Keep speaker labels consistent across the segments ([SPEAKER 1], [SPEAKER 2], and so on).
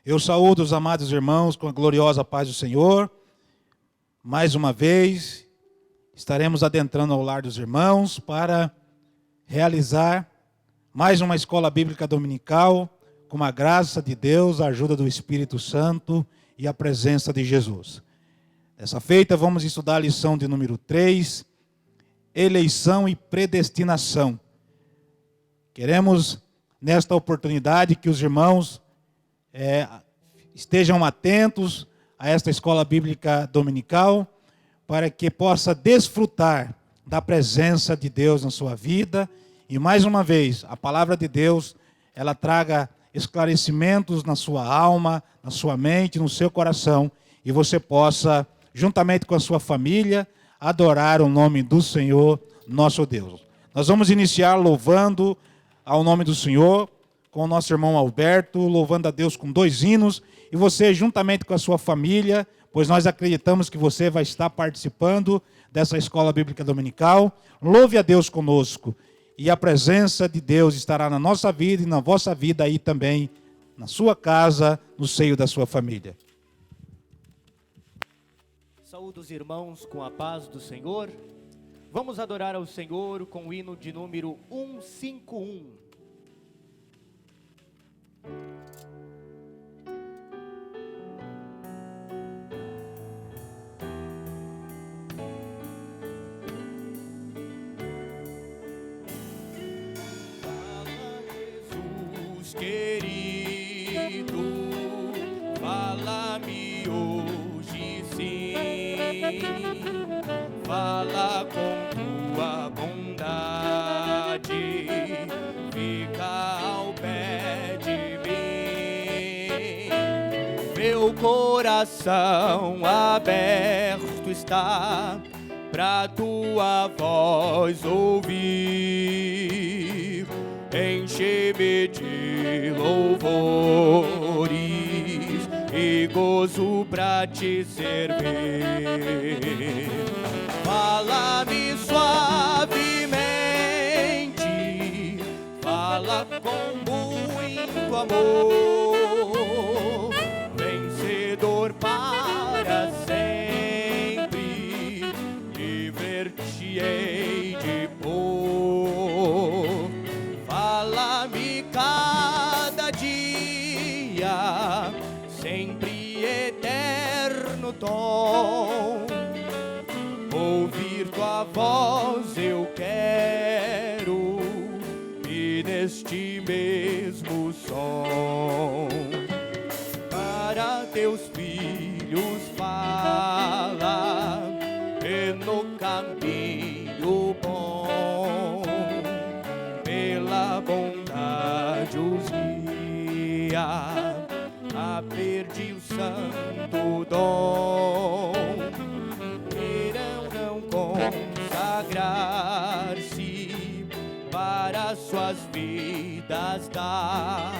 [SPEAKER 1] Eu saúdo os amados irmãos com a gloriosa paz do Senhor. Mais uma vez, estaremos adentrando ao lar dos irmãos para realizar mais uma escola bíblica dominical com a graça de Deus, a ajuda do Espírito Santo e a presença de Jesus. Dessa feita, vamos estudar a lição de número 3, eleição e predestinação. Queremos, nesta oportunidade, que os irmãos estejam atentos a esta escola bíblica dominical, para que possa desfrutar da presença de Deus na sua vida. E mais uma vez, a palavra de Deus, ela traga esclarecimentos na sua alma, na sua mente, no seu coração, e você possa, juntamente com a sua família, adorar o nome do Senhor, nosso Deus. Nós vamos iniciar louvando ao nome do Senhor, com o nosso irmão Alberto, louvando a Deus com 2 hinos, e você, juntamente com a sua família, pois nós acreditamos que você vai estar participando dessa escola bíblica dominical. Louve a Deus conosco, e a presença de Deus estará na nossa vida e na vossa vida aí também, na sua casa, no seio da sua família.
[SPEAKER 2] Saúdo os irmãos com a paz do Senhor. Vamos adorar ao Senhor com o hino de número 151.
[SPEAKER 3] Querido, fala-me hoje sim, fala com tua bondade, fica ao pé de mim. Meu coração aberto está pra tua voz ouvir. Enche-me de louvores e gozo pra te servir. Fala-me suavemente, fala com muito amor, vencedor para sempre, livre-te-ei de pôr. Fala-me cada dia, sempre eterno tom. Ouvir tua voz eu quero, e neste mesmo som. Para teus filhos fala, e no caminho bom, pela bondade os guia, a perdi o santo dom. Irão não consagrar-se para suas vidas dar,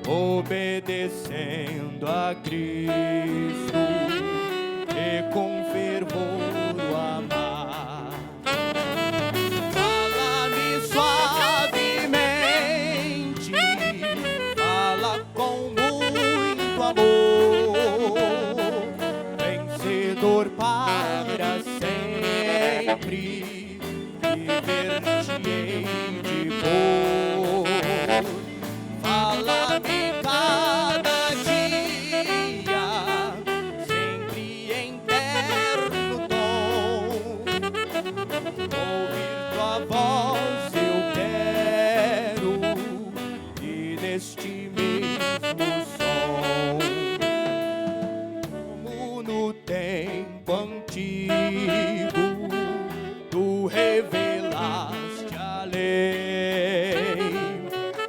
[SPEAKER 3] obedecendo a Cristo e com fervor o amar. Fala-me suavemente, fala com muito amor, vencedor para sempre, viver-te-ei de pôr. Fala-me cada dia, sempre em terno tom. Ouvir tua voz eu quero, e neste mesmo som. Como no tempo antigo, tu revelaste a lei.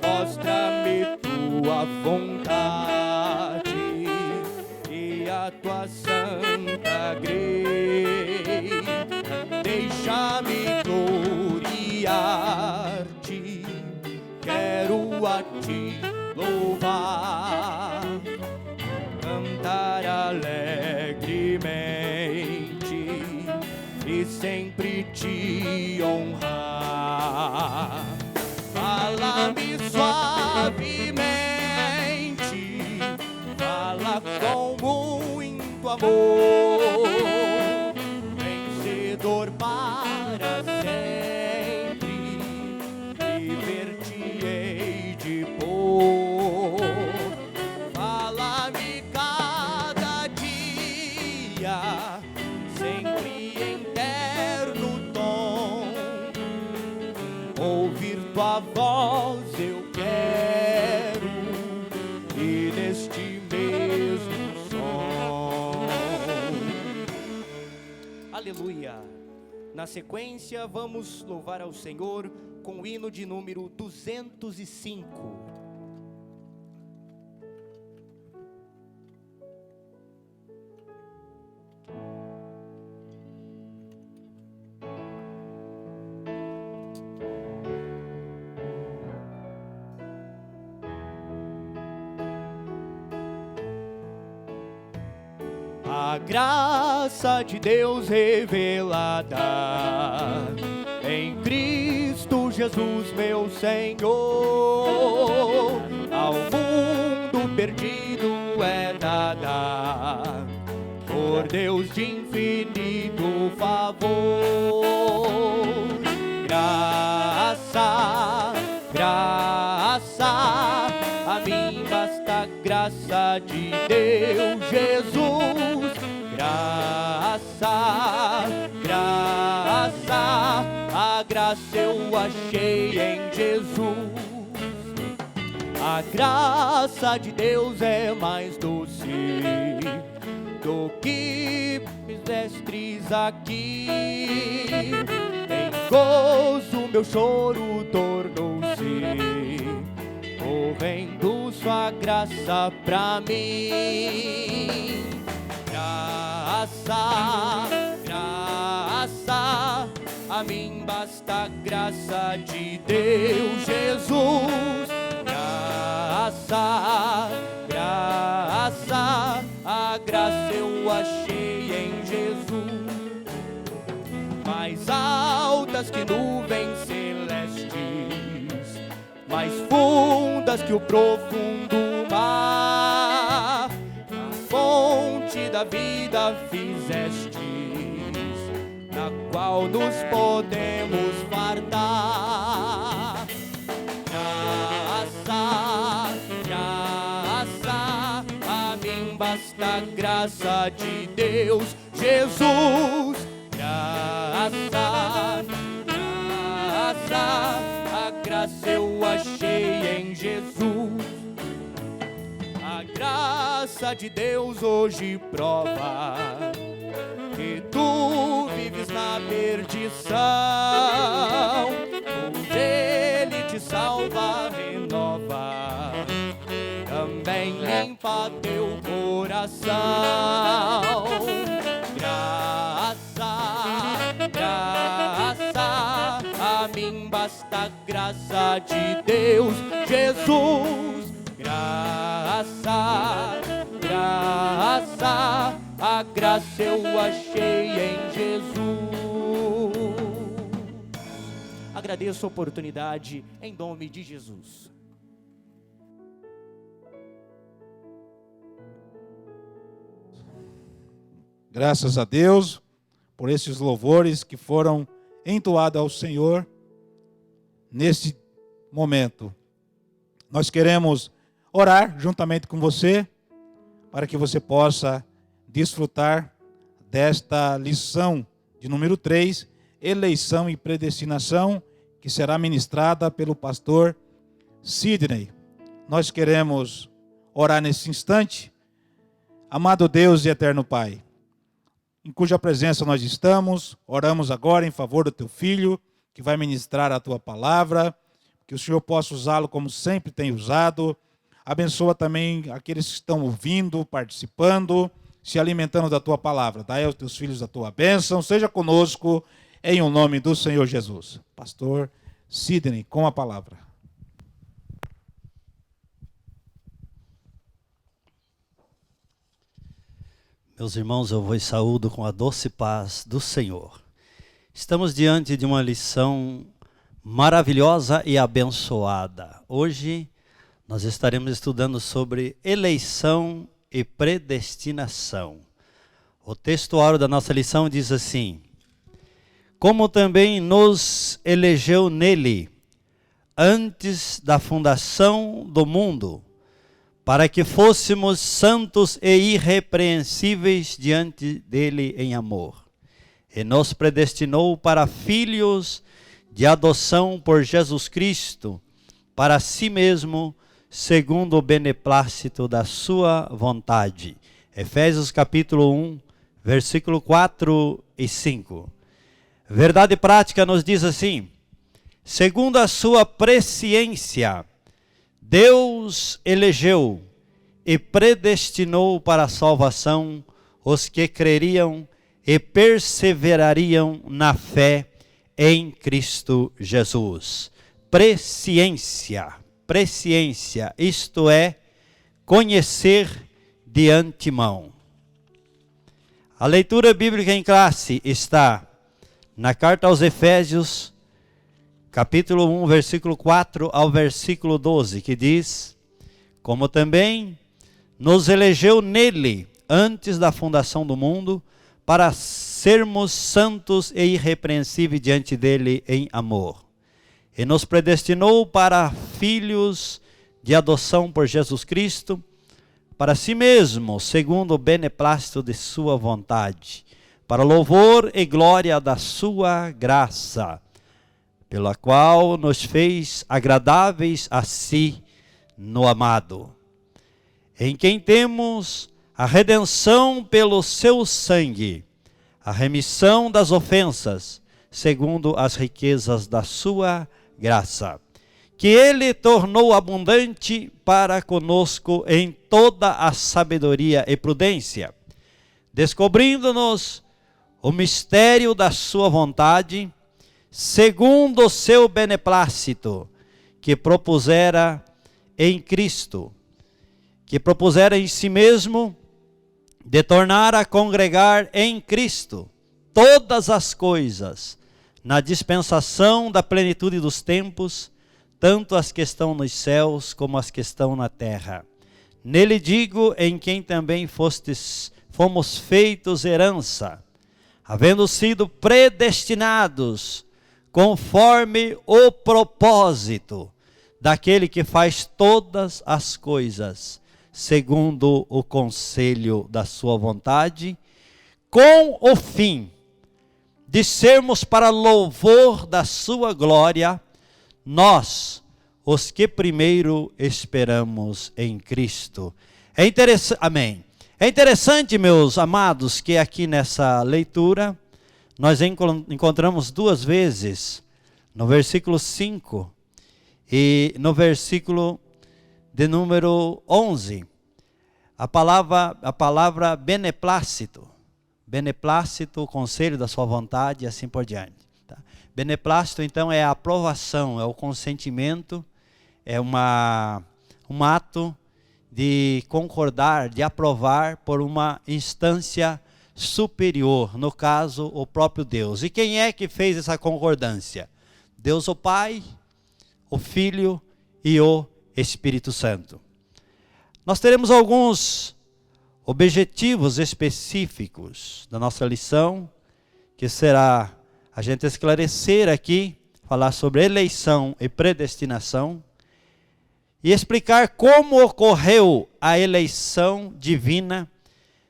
[SPEAKER 3] Mostra-me tua vontade e a tua santa grei. Deixa-me gloriar-te, quero a ti louvar, cantar alegremente e sempre te honrar. Fala-me suavemente, amor, vencedor para sempre, viver-te-ei de pôr. Fala-me cada dia, sempre em terno tom, ouvir tua voz eu quero, e neste mesmo som.
[SPEAKER 2] Aleluia! Na sequência, vamos louvar ao Senhor com o hino de número 205.
[SPEAKER 3] A graça de Deus revelada em Cristo Jesus, meu Senhor, ao mundo perdido é dada por Deus de infinito favor. Graça, graça, a mim basta a graça de Deus Jesus. Graça, graça, a graça eu achei em Jesus. A graça de Deus é mais doce do que mestres aqui. Em gozo meu choro tornou-se, correndo sua graça pra mim. Graça, graça, a mim basta a graça de Deus Jesus. Graça, graça, a graça eu achei em Jesus. Mais altas que nuvens celestes, mais fundas que o profundo mar, a fonte da vida fizestes, na qual nos podemos fartar. Graça, graça, a mim basta a graça de Deus Jesus. Graça, graça, a graça eu achei em Jesus. A graça de Deus hoje prova que tu vives na perdição, onde Ele te salva, renova, também limpa teu coração. Graça, graça, a mim basta a graça de Deus Jesus. Graça, graça, a graça eu achei em Jesus.
[SPEAKER 2] Agradeço a oportunidade em nome de Jesus.
[SPEAKER 1] Graças a Deus por esses louvores que foram entoados ao Senhor nesse momento. Nós queremos orar juntamente com você para que você possa desfrutar desta lição de número 3, eleição e predestinação, que será ministrada pelo pastor Sidney. Nós queremos orar nesse instante. Amado Deus e eterno Pai, em cuja presença nós estamos, oramos agora em favor do teu filho, que vai ministrar a tua palavra, que o Senhor possa usá-lo como sempre tem usado. Abençoa também aqueles que estão ouvindo, participando, se alimentando da tua palavra. Dai aos teus filhos a tua bênção, seja conosco, em o nome do Senhor Jesus. Pastor Sidney, com a palavra.
[SPEAKER 4] Meus irmãos, eu vos saúdo com a doce paz do Senhor. Estamos diante de uma lição maravilhosa e abençoada. Hoje nós estaremos estudando sobre eleição e predestinação. O textuário da nossa lição diz assim: como também nos elegeu nele, antes da fundação do mundo, para que fôssemos santos e irrepreensíveis diante dele em amor. E nos predestinou para filhos de adoção por Jesus Cristo, para si mesmo, segundo o beneplácito da sua vontade. Efésios capítulo 1, versículo 4 e 5. Verdade prática nos diz assim: segundo a sua presciência, Deus elegeu e predestinou para a salvação os que creriam e perseverariam na fé em Cristo Jesus. Presciência, isto é, conhecer de antemão. A leitura bíblica em classe está na carta aos Efésios, capítulo 1, versículo 4 ao versículo 12, que diz: como também nos elegeu nele, antes da fundação do mundo, para sermos santos e irrepreensíveis diante dele em amor. E nos predestinou para filhos de adoção por Jesus Cristo, para si mesmo, segundo o beneplácito de sua vontade, para louvor e glória da sua graça, pela qual nos fez agradáveis a si no amado, em quem temos a redenção pelo seu sangue, a remissão das ofensas, segundo as riquezas da sua graça, que ele tornou abundante para conosco em toda a sabedoria e prudência, descobrindo-nos o mistério da sua vontade, segundo o seu beneplácito, que propusera em Cristo, que propusera em si mesmo, de tornar a congregar em Cristo todas as coisas, na dispensação da plenitude dos tempos, tanto as que estão nos céus como as que estão na terra. Nele digo, em quem também fomos feitos herança, havendo sido predestinados conforme o propósito daquele que faz todas as coisas, segundo o conselho da sua vontade, com o fim de sermos para louvor da sua glória, nós, os que primeiro esperamos em Cristo. Amém. É interessante, meus amados, que aqui nessa leitura, nós encontramos duas vezes, no versículo 5 e no versículo de número 11, a palavra beneplácito. Beneplácito, o conselho da sua vontade e assim por diante. Tá? Beneplácito, então, é a aprovação, é o consentimento, é um ato de concordar, de aprovar por uma instância superior, no caso, o próprio Deus. E quem é que fez essa concordância? Deus o Pai, o Filho e o Espírito Santo. Nós teremos alguns objetivos específicos da nossa lição, que será a gente esclarecer aqui, falar sobre eleição e predestinação, e explicar como ocorreu a eleição divina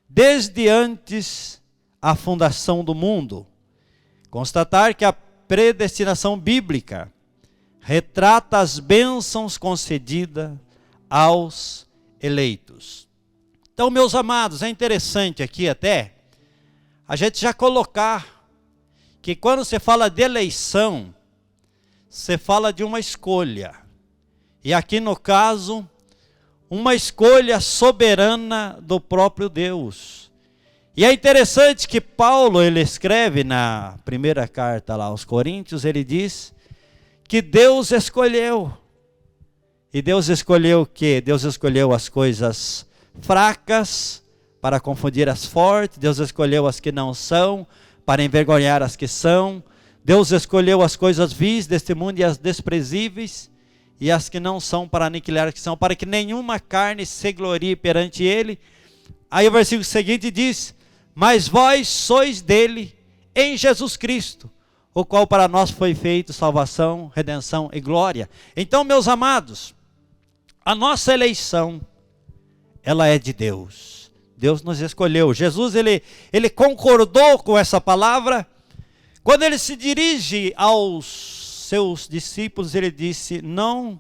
[SPEAKER 4] desde antes a fundação do mundo. Constatar que a predestinação bíblica retrata as bênçãos concedidas aos eleitos. Então, meus amados, é interessante aqui até a gente já colocar que quando você fala de eleição, você fala de uma escolha. E aqui no caso, uma escolha soberana do próprio Deus. E é interessante que Paulo, ele escreve na primeira carta lá aos Coríntios, ele diz que Deus escolheu. E Deus escolheu o quê? Deus escolheu as coisas fracas para confundir as fortes. Deus escolheu as que não são para envergonhar as que são. Deus escolheu as coisas vis deste mundo e as desprezíveis e as que não são para aniquilar as que são, para que nenhuma carne se glorie perante ele. Aí o versículo seguinte diz: mas vós sois dele em Jesus Cristo, o qual para nós foi feito salvação, redenção e glória. Então, meus amados, a nossa eleição, ela é de Deus. Deus nos escolheu. Jesus, ele concordou com essa palavra. Quando ele se dirige aos seus discípulos, ele disse: não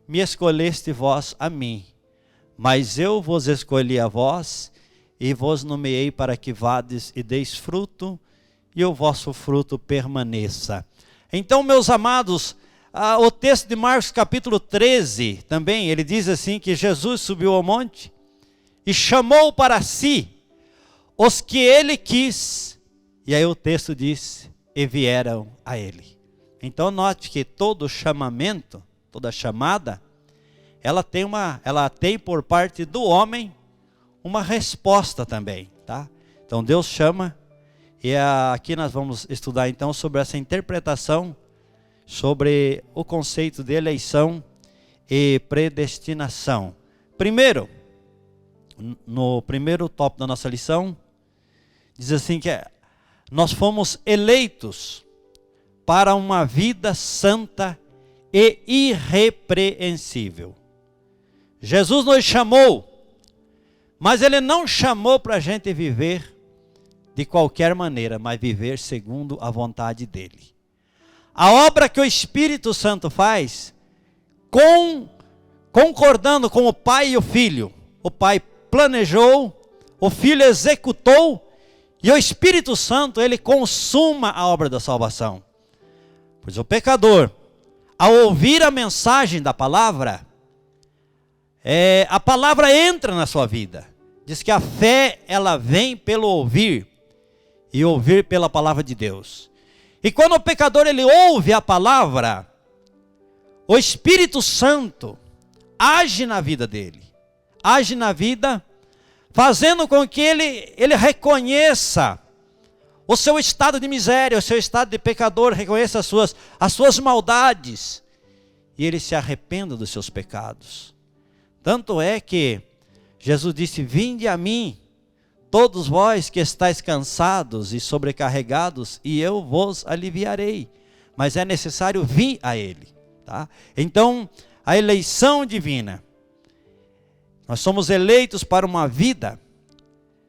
[SPEAKER 4] me escolheste vós a mim, mas eu vos escolhi a vós, e vos nomeei para que vades e deis fruto, e o vosso fruto permaneça. Então, meus amados, o texto de Marcos capítulo 13, também, ele diz assim, que Jesus subiu ao monte, e chamou para si os que ele quis, e aí o texto diz, e vieram a ele. Então note que todo chamamento, toda chamada, ela tem por parte do homem uma resposta também, tá? Então Deus chama, e aqui nós vamos estudar então sobre essa interpretação, sobre o conceito de eleição e predestinação. Primeiro, no primeiro tópico da nossa lição, diz assim que nós fomos eleitos para uma vida santa e irrepreensível. Jesus nos chamou, mas Ele não chamou para a gente viver de qualquer maneira, mas viver segundo a vontade dEle. A obra que o Espírito Santo faz, concordando com o Pai e o Filho. O Pai planejou, o Filho executou, e o Espírito Santo, ele consuma a obra da salvação. Pois o pecador, ao ouvir a mensagem da palavra, a palavra entra na sua vida. Diz que a fé, ela vem pelo ouvir, e ouvir pela palavra de Deus. E quando o pecador, ele ouve a palavra, o Espírito Santo age na vida dele. Age na vida, fazendo com que ele reconheça o seu estado de miséria, o seu estado de pecador, reconheça as suas maldades, e ele se arrependa dos seus pecados. Tanto é que Jesus disse: vinde a mim, todos vós que estáis cansados e sobrecarregados, e eu vos aliviarei. Mas é necessário vir a Ele, tá? Então, a eleição divina, nós somos eleitos para uma vida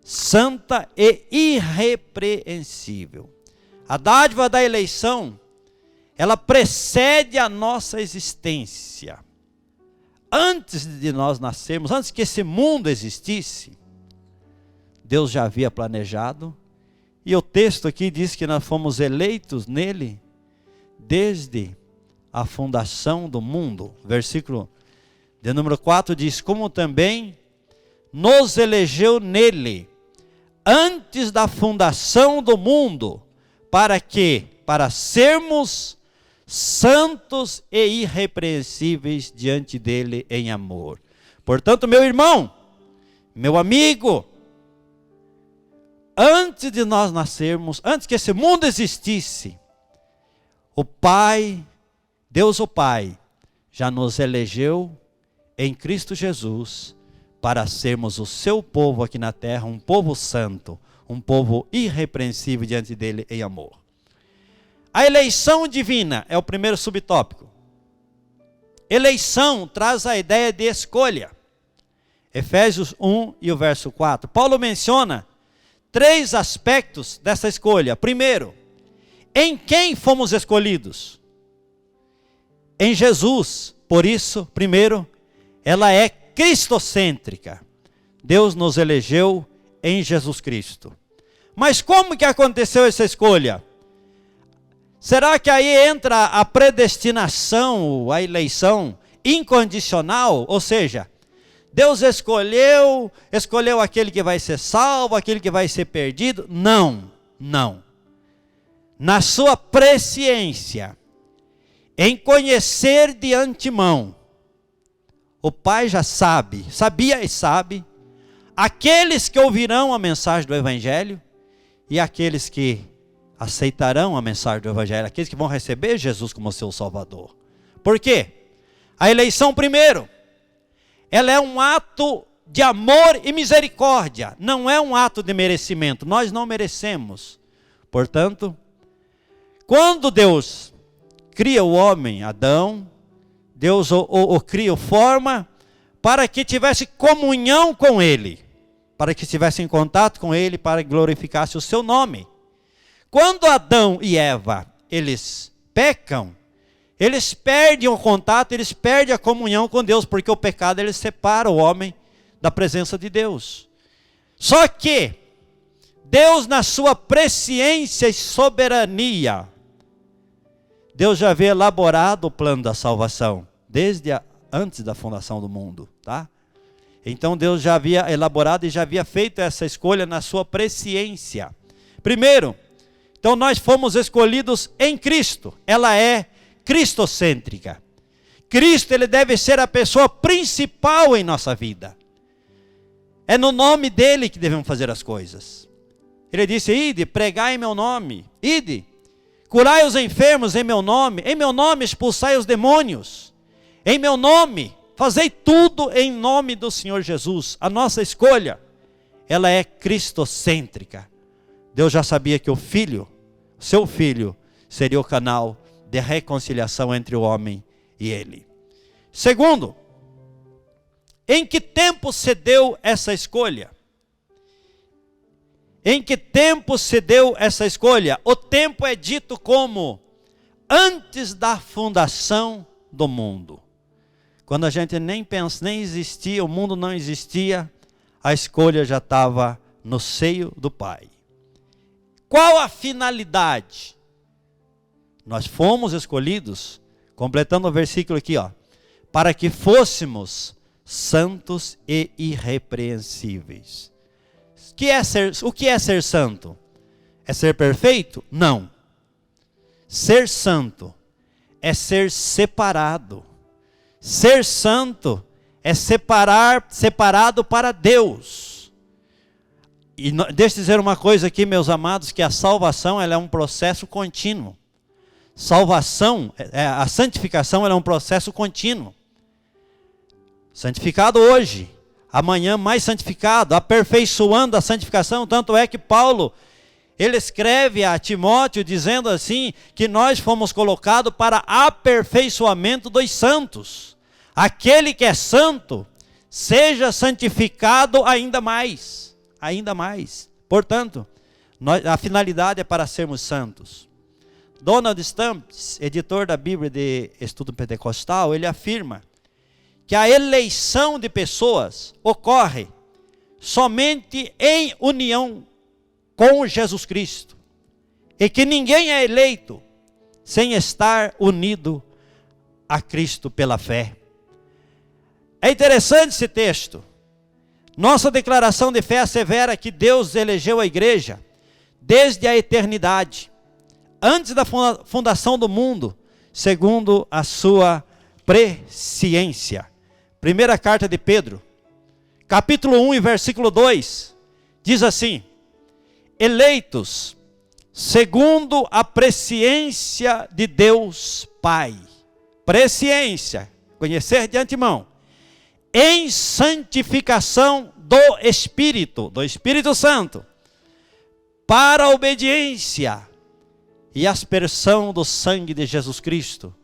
[SPEAKER 4] santa e irrepreensível. A dádiva da eleição, ela precede a nossa existência. Antes de nós nascermos, antes que esse mundo existisse, Deus já havia planejado. E o texto aqui diz que nós fomos eleitos nele desde a fundação do mundo. Versículo de número 4 diz: como também nos elegeu nele antes da fundação do mundo, para sermos santos e irrepreensíveis diante dele em amor. Portanto, meu irmão, meu amigo, antes de nós nascermos, antes que esse mundo existisse, o Pai, Deus o Pai, já nos elegeu em Cristo Jesus para sermos o seu povo aqui na terra, um povo santo, um povo irrepreensível diante dele em amor. A eleição divina é o primeiro subtópico. Eleição traz a ideia de escolha. Efésios 1 e o verso 4. Paulo menciona 3 aspectos dessa escolha. Primeiro, em quem fomos escolhidos? Em Jesus. Por isso, primeiro, ela é cristocêntrica. Deus nos elegeu em Jesus Cristo. Mas como que aconteceu essa escolha? Será que aí entra a predestinação, a eleição incondicional? Ou seja, Deus escolheu aquele que vai ser salvo, aquele que vai ser perdido? Não, não. Na sua presciência, em conhecer de antemão, o Pai já sabia e sabe, aqueles que ouvirão a mensagem do Evangelho e aqueles que aceitarão a mensagem do Evangelho, aqueles que vão receber Jesus como seu Salvador. Por quê? A eleição, primeiro, ela é um ato de amor e misericórdia. Não é um ato de merecimento. Nós não merecemos. Portanto, quando Deus cria o homem, Adão, Deus o cria, forma para que tivesse comunhão com Ele, para que estivesse em contato com Ele, para que glorificasse o seu nome. Quando Adão e Eva, eles pecam, eles perdem o contato, eles perdem a comunhão com Deus, porque o pecado ele separa o homem da presença de Deus. Só que Deus, na sua presciência e soberania, Deus já havia elaborado o plano da salvação, desde antes da fundação do mundo, tá? Então Deus já havia elaborado e já havia feito essa escolha na sua presciência. Primeiro, então nós fomos escolhidos em Cristo. Ela é cristocêntrica. Cristo, ele deve ser a pessoa principal em nossa vida. É no nome dele que devemos fazer as coisas. Ele disse: ide, pregai em meu nome. Ide, curai os enfermos em meu nome expulsai os demônios. Em meu nome, fazei tudo em nome do Senhor Jesus. A nossa escolha, ela é cristocêntrica. Deus já sabia que o Filho, seu Filho, seria o canal de reconciliação entre o homem e Ele. Segundo, em que tempo se deu essa escolha? Em que tempo se deu essa escolha? O tempo é dito como antes da fundação do mundo. Quando a gente nem pensa, nem existia, o mundo não existia, a escolha já estava no seio do Pai. Qual a finalidade? Nós fomos escolhidos, completando o versículo aqui, ó, para que fôssemos santos e irrepreensíveis. O que é ser santo? É ser perfeito? Não. Ser santo é ser separado. Ser santo é separado para Deus. E deixa eu dizer uma coisa aqui, meus amados, que a salvação ela é um processo contínuo. A santificação ela é um processo contínuo. Santificado hoje, amanhã mais santificado, aperfeiçoando a santificação. Tanto é que Paulo, ele escreve a Timóteo dizendo assim, que nós fomos colocados para aperfeiçoamento dos santos. Aquele que é santo, seja santificado ainda mais. Ainda mais. Portanto, a finalidade é para sermos santos. Donald Stamps, editor da Bíblia de Estudo Pentecostal, ele afirma que a eleição de pessoas ocorre somente em união com Jesus Cristo. E que ninguém é eleito sem estar unido a Cristo pela fé. É interessante esse texto. Nossa declaração de fé assevera que Deus elegeu a igreja desde a eternidade, antes da fundação do mundo, segundo a sua presciência. Primeira carta de Pedro, capítulo 1 e versículo 2, diz assim: eleitos segundo a presciência de Deus Pai. Presciência, conhecer de antemão. Em santificação do Espírito Santo, para a obediência e aspersão do sangue de Jesus Cristo,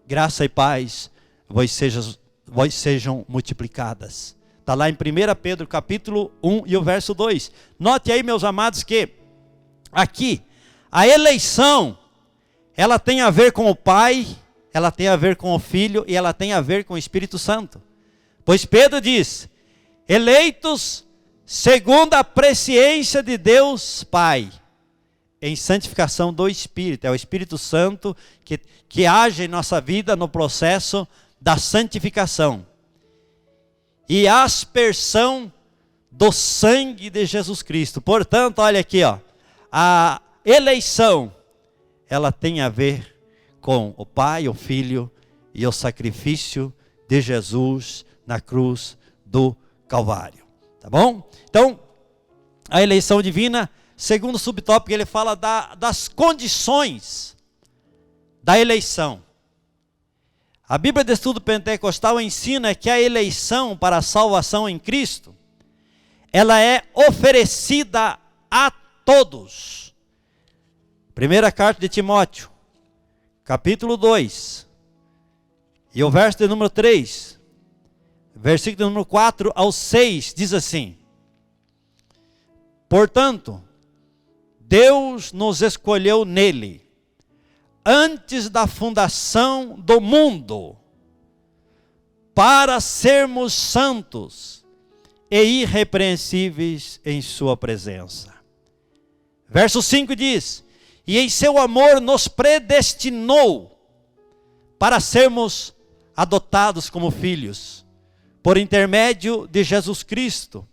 [SPEAKER 4] graça e paz vós sejam multiplicadas. Está lá em 1 Pedro capítulo 1 e o verso 2. Note aí, meus amados, que aqui a eleição, ela tem a ver com o Pai, ela tem a ver com o Filho e ela tem a ver com o Espírito Santo. Pois Pedro diz, eleitos segundo a presciência de Deus Pai, em santificação do Espírito. É o Espírito Santo que age em nossa vida no processo da santificação. E a aspersão do sangue de Jesus Cristo. Portanto, olha aqui, ó, a eleição, ela tem a ver com o Pai, o Filho e o sacrifício de Jesus na cruz do Calvário. Tá bom? Então, a eleição divina, segundo o subtópico, ele fala das condições da eleição. A Bíblia de Estudo Pentecostal ensina que a eleição para a salvação em Cristo, ela é oferecida a todos. Primeira carta de Timóteo, capítulo 2, e o verso de número 3, versículo de número 4 ao 6, diz assim: portanto, Deus nos escolheu nele, antes da fundação do mundo, para sermos santos e irrepreensíveis em sua presença. Verso 5 diz: e em seu amor nos predestinou para sermos adotados como filhos, por intermédio de Jesus Cristo,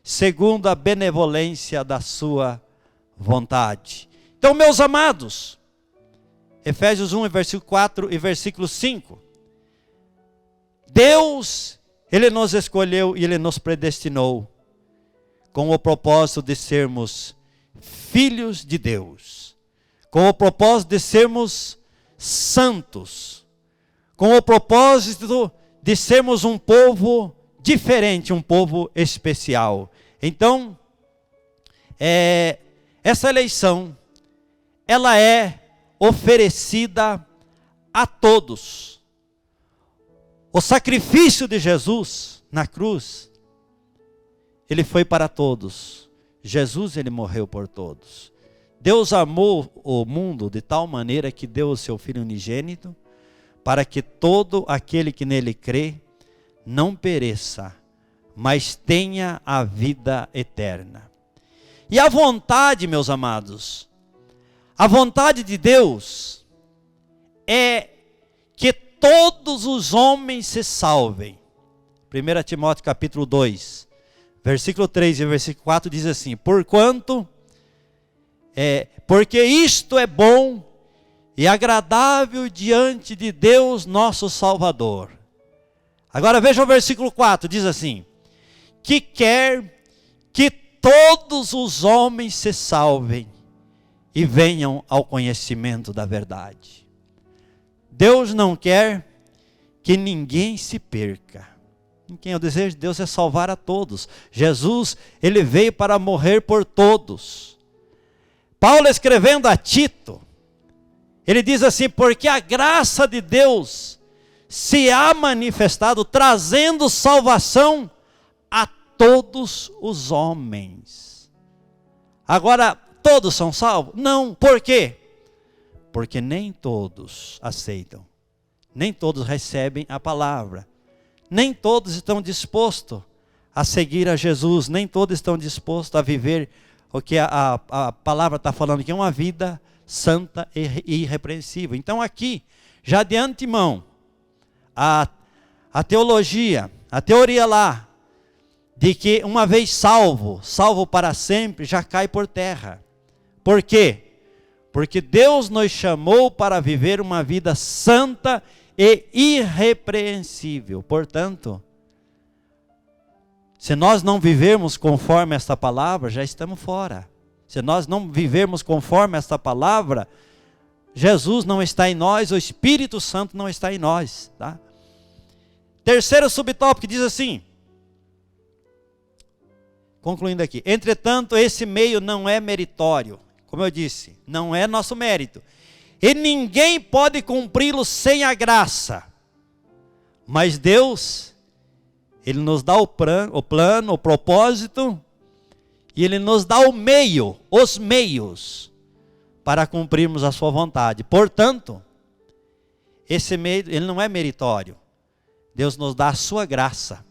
[SPEAKER 4] segundo a benevolência da sua vontade. Então, meus amados, Efésios 1, versículo 4 e versículo 5. Deus, Ele nos escolheu e Ele nos predestinou com o propósito de sermos filhos de Deus, com o propósito de sermos santos, com o propósito de sermos um povo diferente, um povo especial. Então, essa eleição, ela é oferecida a todos. O sacrifício de Jesus na cruz, ele foi para todos. Jesus, ele morreu por todos. Deus amou o mundo de tal maneira que deu o seu Filho unigênito, para que todo aquele que nele crê não pereça, mas tenha a vida eterna. E a vontade, meus amados, a vontade de Deus é que todos os homens se salvem. 1 Timóteo capítulo 2, versículo 3 e versículo 4 diz assim: porque isto é bom e agradável diante de Deus nosso Salvador. Agora veja o versículo 4, diz assim: que quer que todos os homens se salvem e venham ao conhecimento da verdade. Deus não quer que ninguém se perca. O desejo de Deus é salvar a todos. Jesus, ele veio para morrer por todos. Paulo, escrevendo a Tito, ele diz assim: porque a graça de Deus se há manifestado, trazendo salvação a todos os homens. Agora, todos são salvos? Não. Por quê? Porque nem todos aceitam, nem todos recebem a palavra, nem todos estão dispostos a seguir a Jesus, nem todos estão dispostos a viver o que a palavra está falando, que é uma vida santa e irrepreensível. Então aqui, já de antemão, a teologia, a teoria lá, de que uma vez salvo para sempre, já cai por terra. Por quê? Porque Deus nos chamou para viver uma vida santa e irrepreensível. Portanto, se nós não vivermos conforme esta palavra, já estamos fora. Se nós não vivermos conforme esta palavra, Jesus não está em nós, o Espírito Santo não está em nós. Tá? Terceiro subtópico diz assim, concluindo aqui: entretanto, esse meio não é meritório. Como eu disse, não é nosso mérito. E ninguém pode cumpri-lo sem a graça. Mas Deus, Ele nos dá o plano, o propósito, e Ele nos dá o meio, os meios, para cumprirmos a sua vontade. Portanto, esse meio, ele não é meritório. Deus nos dá a sua graça.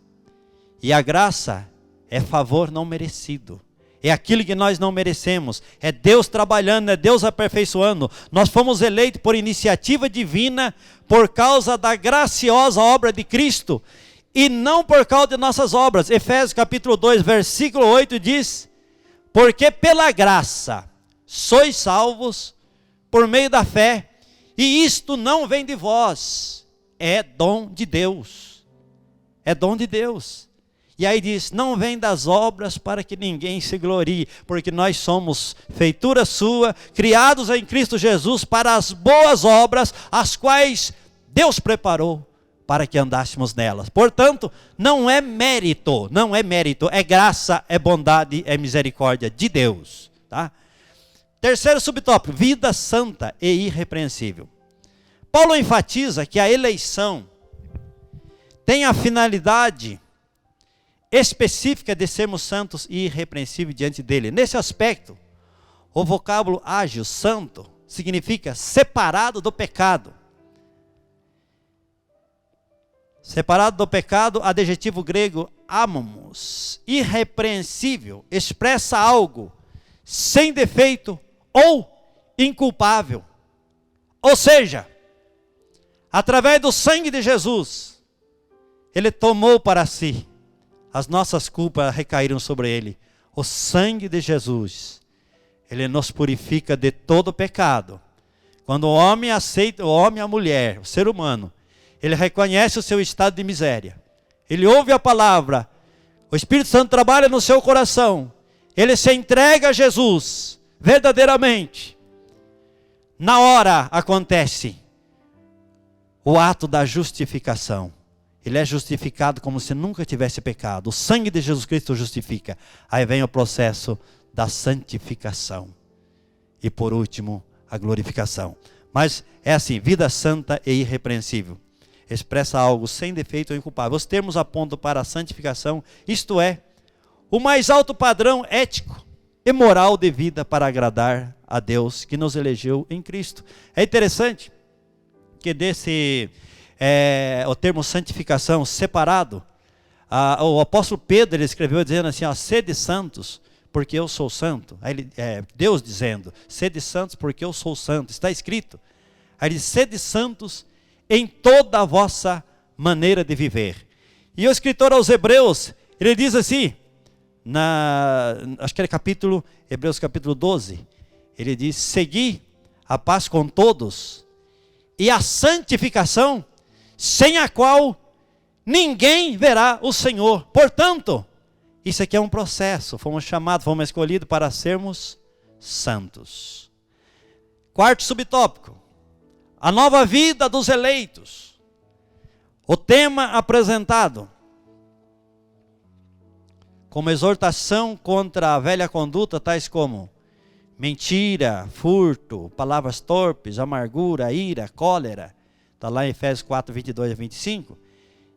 [SPEAKER 4] E a graça é favor não merecido. É aquilo que nós não merecemos. É Deus trabalhando, é Deus aperfeiçoando. Nós fomos eleitos por iniciativa divina, por causa da graciosa obra de Cristo, e não por causa de nossas obras. Efésios capítulo 2, versículo 8 diz: porque pela graça sois salvos por meio da fé, e isto não vem de vós, é dom de Deus. É dom de Deus. E aí diz: não vem das obras para que ninguém se glorie, porque nós somos feitura sua, criados em Cristo Jesus para as boas obras, as quais Deus preparou para que andássemos nelas. Portanto, não é mérito, é graça, é bondade, é misericórdia de Deus. Tá? Terceiro subtópico, vida santa e irrepreensível. Paulo enfatiza que a eleição tem a finalidade específica de sermos santos e irrepreensíveis diante dele. Nesse aspecto, o vocábulo ágil, santo, significa separado do pecado. Separado do pecado, adjetivo grego amamos. Irrepreensível, expressa algo sem defeito ou inculpável. Ou seja, através do sangue de Jesus, ele tomou para si, as nossas culpas recaíram sobre ele. O sangue de Jesus, ele nos purifica de todo pecado. Quando o homem aceita, o homem e a mulher, o ser humano, ele reconhece o seu estado de miséria. Ele ouve a palavra, o Espírito Santo trabalha no seu coração, ele se entrega a Jesus, verdadeiramente. Na hora acontece o ato da justificação. Ele é justificado como se nunca tivesse pecado. O sangue de Jesus Cristo justifica. Aí vem o processo da santificação. E por último, a glorificação. Mas é assim, vida santa e irrepreensível. Expressa algo sem defeito ou inculpável. Os termos apontam para a santificação, isto é, o mais alto padrão ético e moral de vida para agradar a Deus que nos elegeu em Cristo. É interessante que o termo santificação, separado, o apóstolo Pedro ele escreveu dizendo assim, sede santos, porque eu sou santo. Aí Deus dizendo, sede santos porque eu sou santo, está escrito. Aí ele diz, sede santos em toda a vossa maneira de viver. E o escritor aos Hebreus, ele diz assim, acho que é Hebreus capítulo 12, ele diz, segui a paz com todos e a santificação, sem a qual ninguém verá o Senhor. Portanto, isso aqui é um processo. Fomos chamados, fomos escolhidos para sermos santos. Quarto subtópico, a nova vida dos eleitos. O tema apresentado como exortação contra a velha conduta, tais como mentira, furto, palavras torpes, amargura, ira, cólera. Está lá em Efésios 4, 22 a 25.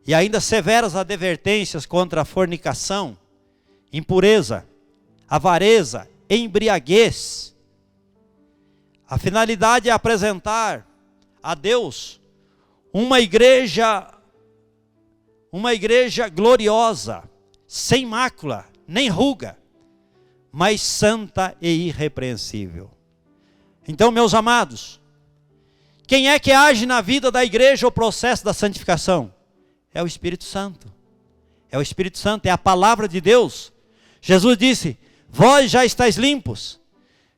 [SPEAKER 4] E ainda severas advertências contra a fornicação, impureza, avareza, embriaguez. A finalidade é apresentar a Deus uma igreja gloriosa, sem mácula, nem ruga, mas santa e irrepreensível. Então, meus amados, quem é que age na vida da igreja o processo da santificação? É o Espírito Santo. É o Espírito Santo, é a palavra de Deus. Jesus disse, vós já estáis limpos,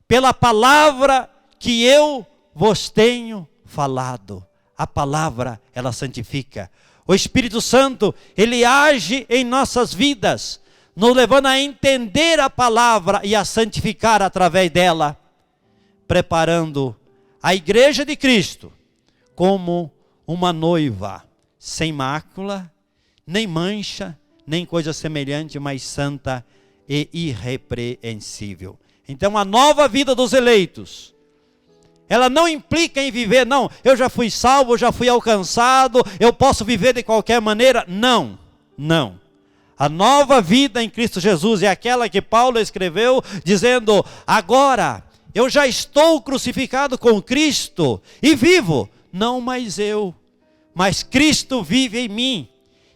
[SPEAKER 4] pela palavra que eu vos tenho falado. A palavra, ela santifica. O Espírito Santo, ele age em nossas vidas, nos levando a entender a palavra e a santificar através dela, preparando a igreja de Cristo como uma noiva, sem mácula, nem mancha, nem coisa semelhante, mas santa e irrepreensível. Então a nova vida dos eleitos, ela não implica em viver, não, eu já fui salvo, eu já fui alcançado, eu posso viver de qualquer maneira. Não, não. A nova vida em Cristo Jesus é aquela que Paulo escreveu, dizendo, agora eu já estou crucificado com Cristo e vivo, não mais eu, mas Cristo vive em mim.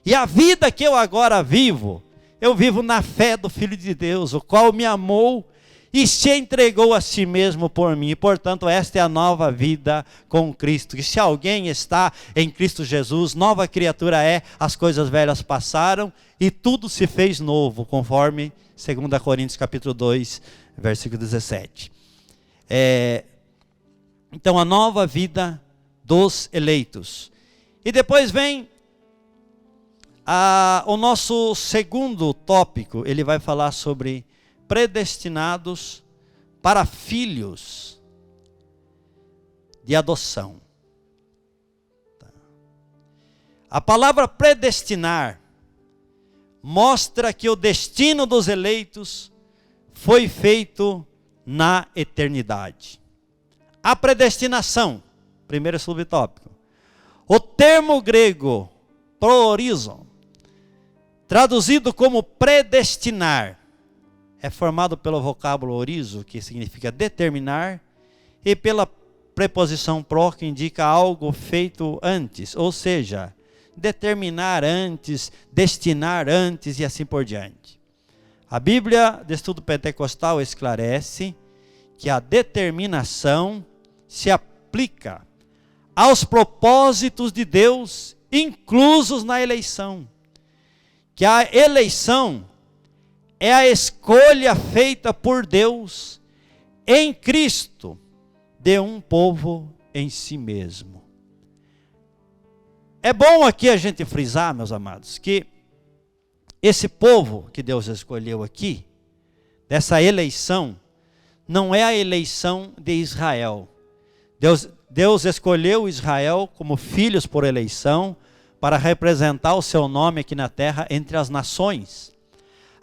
[SPEAKER 4] E a vida que eu agora vivo, eu vivo na fé do Filho de Deus, o qual me amou e se entregou a si mesmo por mim. E, portanto, esta é a nova vida com Cristo. E se alguém está em Cristo Jesus, nova criatura é, as coisas velhas passaram e tudo se fez novo, conforme 2 Coríntios capítulo 2, versículo 17. Então, a nova vida dos eleitos. E depois vem o nosso segundo tópico, ele vai falar sobre predestinados para filhos de adoção. A palavra predestinar mostra que o destino dos eleitos foi feito na eternidade. A predestinação, primeiro subtópico. O termo grego proorizo, traduzido como predestinar, é formado pelo vocábulo orizo, que significa determinar, e pela preposição pro, que indica algo feito antes, ou seja, determinar antes, destinar antes e assim por diante. A Bíblia de Estudo Pentecostal esclarece que a determinação se aplica aos propósitos de Deus, inclusos na eleição. Que a eleição é a escolha feita por Deus em Cristo de um povo em si mesmo. É bom aqui a gente frisar, meus amados, que esse povo que Deus escolheu aqui, dessa eleição, não é a eleição de Israel. Deus escolheu Israel como filhos por eleição, para representar o seu nome aqui na terra entre as nações.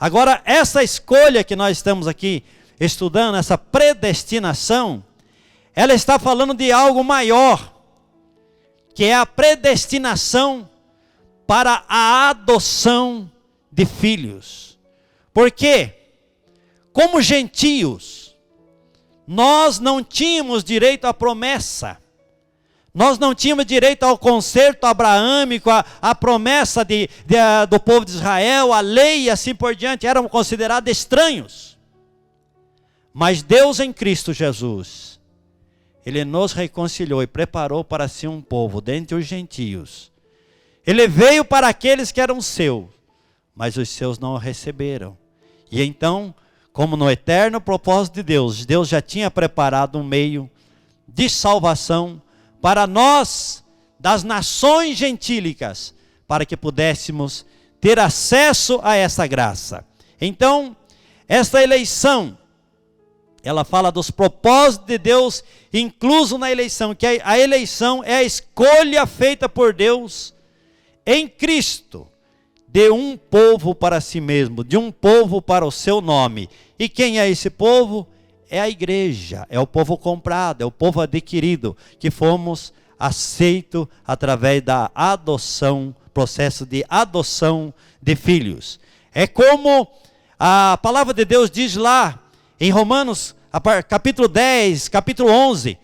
[SPEAKER 4] Agora, essa escolha que nós estamos aqui estudando, essa predestinação, ela está falando de algo maior, que é a predestinação para a adoção de filhos. Porque, como gentios, nós não tínhamos direito à promessa. Nós não tínhamos direito ao concerto abraâmico, a promessa do povo de Israel, a lei e assim por diante, eram considerados estranhos. Mas Deus em Cristo Jesus, Ele nos reconciliou e preparou para si um povo dentre os gentios. Ele veio para aqueles que eram seus, mas os seus não o receberam. E então, como no eterno propósito de Deus, Deus já tinha preparado um meio de salvação para nós, das nações gentílicas, para que pudéssemos ter acesso a essa graça. Então, esta eleição, ela fala dos propósitos de Deus, incluso na eleição, que a eleição é a escolha feita por Deus em Cristo, de um povo para si mesmo, de um povo para o seu nome. E quem é esse povo? É a igreja, é o povo comprado, é o povo adquirido, que fomos aceitos através da adoção, processo de adoção de filhos. É como a palavra de Deus diz lá em Romanos, capítulo 10, capítulo 11,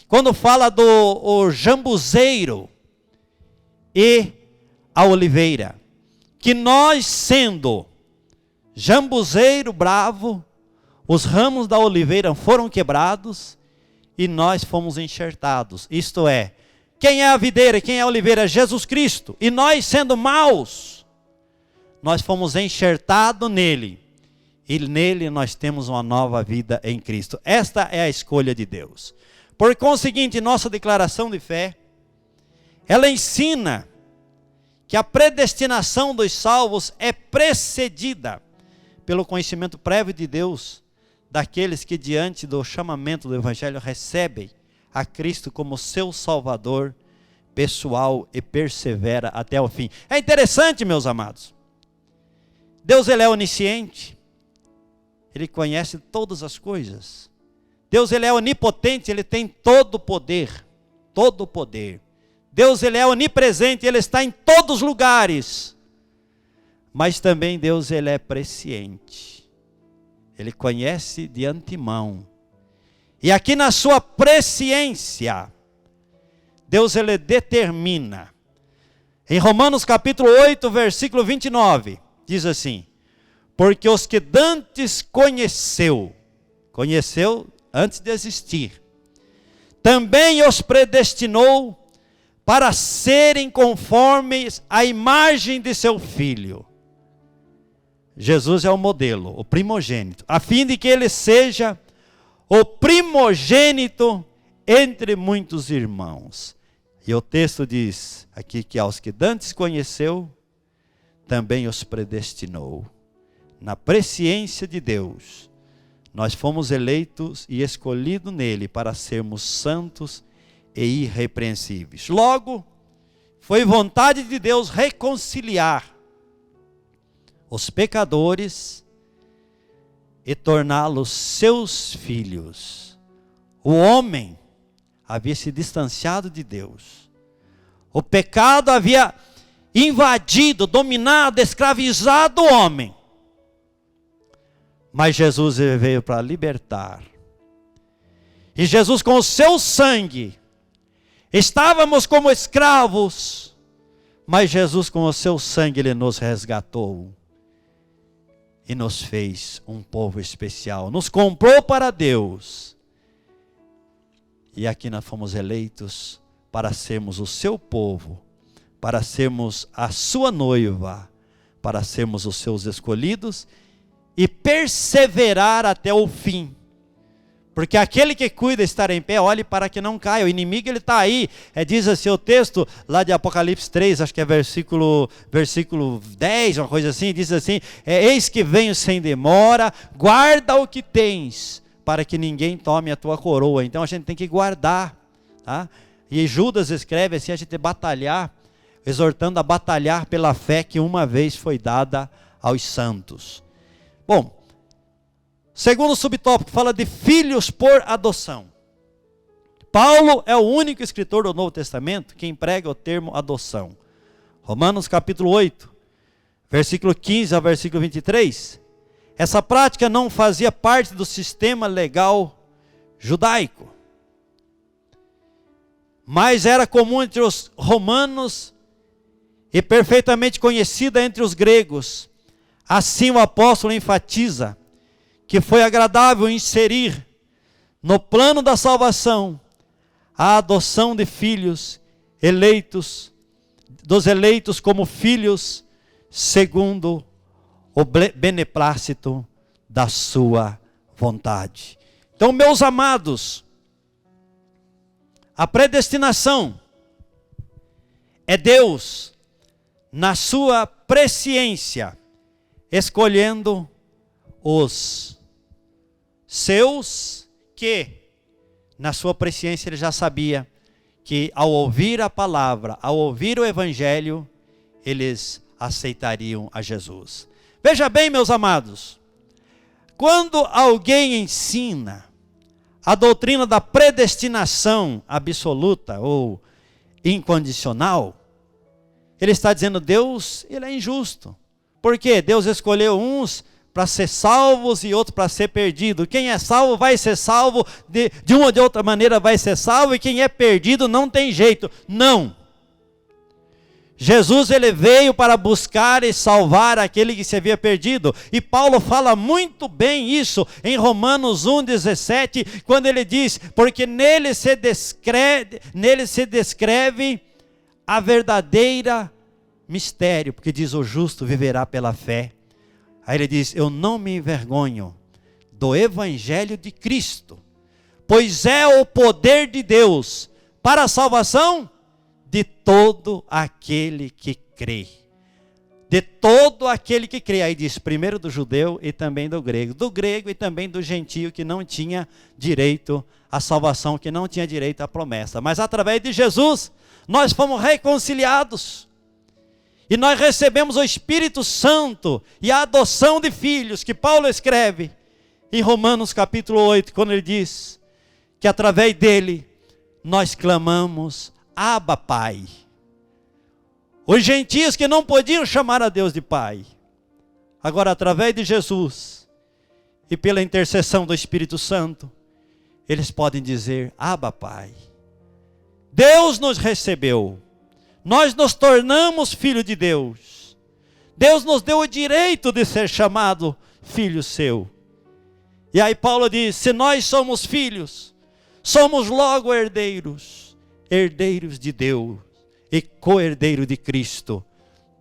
[SPEAKER 4] quando fala do jambuzeiro e a oliveira, que nós, sendo jambuzeiro bravo, os ramos da oliveira foram quebrados e nós fomos enxertados. Isto é, quem é a videira e quem é a oliveira? Jesus Cristo. E nós, sendo maus, nós fomos enxertados nele. E nele nós temos uma nova vida em Cristo. Esta é a escolha de Deus. Por conseguinte, nossa declaração de fé, ela ensina que a predestinação dos salvos é precedida pelo conhecimento prévio de Deus, daqueles que diante do chamamento do Evangelho recebem a Cristo como seu Salvador pessoal e persevera até o fim. É interessante, meus amados. Deus, Ele é onisciente. Ele conhece todas as coisas. Deus, Ele é onipotente, Ele tem todo o poder. Todo o poder. Deus, Ele é onipresente, Ele está em todos os lugares. Mas também Deus, Ele é presciente. Ele conhece de antemão. E aqui na sua presciência, Deus, Ele determina. Em Romanos capítulo 8, versículo 29, diz assim: porque os que dantes conheceu antes de existir, também os predestinou para serem conformes à imagem de seu Filho. Jesus é o modelo, o primogênito, a fim de que ele seja o primogênito entre muitos irmãos. E o texto diz aqui que aos que dantes conheceu, também os predestinou. Na presciência de Deus, nós fomos eleitos e escolhidos nele para sermos santos e irrepreensíveis. Logo, Foi vontade de Deus reconciliar os pecadores e torná-los seus filhos. O homem havia se distanciado de Deus. O pecado havia invadido, dominado, escravizado o homem. Mas Jesus veio para libertar. E Jesus, com o seu sangue, estávamos como escravos, mas Jesus, com o seu sangue, Ele nos resgatou e nos fez um povo especial, nos comprou para Deus. E aqui nós fomos eleitos para sermos o seu povo, para sermos a sua noiva, para sermos os seus escolhidos e perseverar até o fim. Porque aquele que cuida estar em pé, olhe para que não caia. O inimigo, ele está aí. Diz assim o texto lá de Apocalipse 3, acho que é versículo 10, uma coisa assim. Diz assim, eis que venho sem demora, guarda o que tens, para que ninguém tome a tua coroa. Então a gente tem que guardar. Tá? E Judas escreve assim, a gente batalhar, exortando a batalhar pela fé que uma vez foi dada aos santos. Bom, segundo subtópico, fala de filhos por adoção. Paulo é o único escritor do Novo Testamento que emprega o termo adoção. Romanos capítulo 8, versículo 15 ao versículo 23. Essa prática não fazia parte do sistema legal judaico, mas era comum entre os romanos e perfeitamente conhecida entre os gregos. Assim o apóstolo enfatiza que foi agradável inserir no plano da salvação a adoção de filhos eleitos, dos eleitos como filhos segundo o beneplácito da sua vontade. Então, meus amados, a predestinação é Deus, na sua presciência, escolhendo os seus que, na sua presciência, ele já sabia que ao ouvir a palavra, ao ouvir o evangelho, eles aceitariam a Jesus. Veja bem, meus amados, quando alguém ensina a doutrina da predestinação absoluta ou incondicional, ele está dizendo, Deus, ele é injusto. Por quê? Deus escolheu uns para ser salvos e outros para ser perdidos. Quem é salvo vai ser salvo, de uma ou de outra maneira vai ser salvo, e quem é perdido não tem jeito. Não. Jesus, ele veio para buscar e salvar aquele que se havia perdido. E Paulo fala muito bem isso em Romanos 1,17, quando ele diz, porque nele se descreve a verdadeira mistério, porque diz, o justo viverá pela fé. Aí ele diz, eu não me envergonho do evangelho de Cristo, pois é o poder de Deus para a salvação de todo aquele que crê. De todo aquele que crê. Aí diz, primeiro do judeu e também do grego e também do gentio, que não tinha direito à salvação, que não tinha direito à promessa. Mas através de Jesus, nós fomos reconciliados. E nós recebemos o Espírito Santo e a adoção de filhos, que Paulo escreve em Romanos capítulo 8, quando ele diz que através dele nós clamamos, Abba, Pai. Os gentios que não podiam chamar a Deus de Pai, agora através de Jesus e pela intercessão do Espírito Santo, eles podem dizer, Abba, Pai. Deus nos recebeu. Nós nos tornamos filho de Deus. Deus nos deu o direito de ser chamado filho seu. E aí Paulo diz, se nós somos filhos, somos logo herdeiros, herdeiros de Deus e co-herdeiro de Cristo,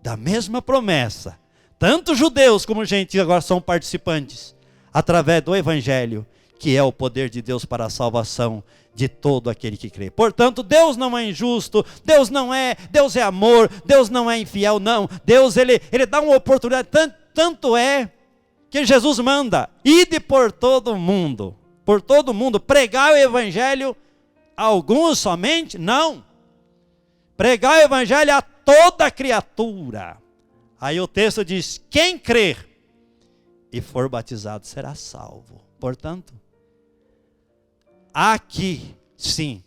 [SPEAKER 4] da mesma promessa. Tanto judeus como gentios agora são participantes, através do evangelho, que é o poder de Deus para a salvação de todo aquele que crê. Portanto, Deus não é injusto, Deus é amor, Deus não é infiel, não. Deus, ele dá uma oportunidade, tanto é que Jesus manda, ide por todo mundo, pregar o evangelho a alguns somente? Não. pregar o evangelho a toda criatura. Aí o texto diz: quem crer e for batizado será salvo. Portanto, há aqui, sim,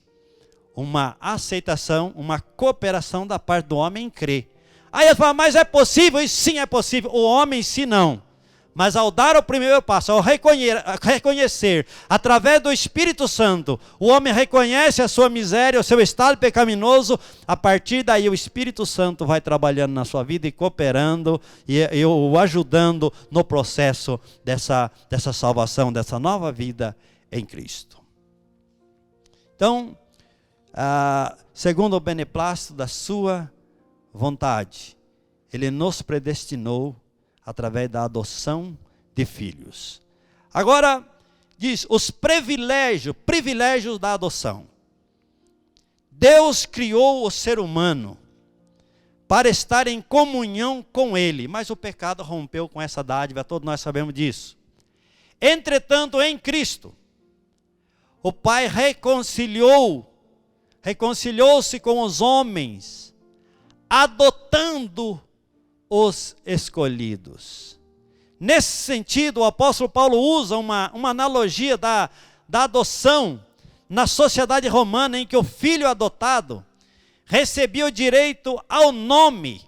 [SPEAKER 4] uma aceitação, uma cooperação da parte do homem em crer. Aí ele fala: mas é possível? E sim, é possível. O homem, sim, não. Mas ao dar o primeiro passo, ao reconhecer, através do Espírito Santo, o homem reconhece a sua miséria, o seu estado pecaminoso. A partir daí o Espírito Santo vai trabalhando na sua vida e cooperando e o ajudando no processo dessa salvação, dessa nova vida em Cristo. Então, segundo o beneplácito da sua vontade, Ele nos predestinou através da adoção de filhos. Agora, diz, os privilégios da adoção. Deus criou o ser humano para estar em comunhão com Ele, mas o pecado rompeu com essa dádiva, todos nós sabemos disso. Entretanto, em Cristo, o Pai reconciliou-se com os homens, adotando os escolhidos. Nesse sentido, o apóstolo Paulo usa uma analogia da adoção na sociedade romana, em que o filho adotado recebia o direito ao nome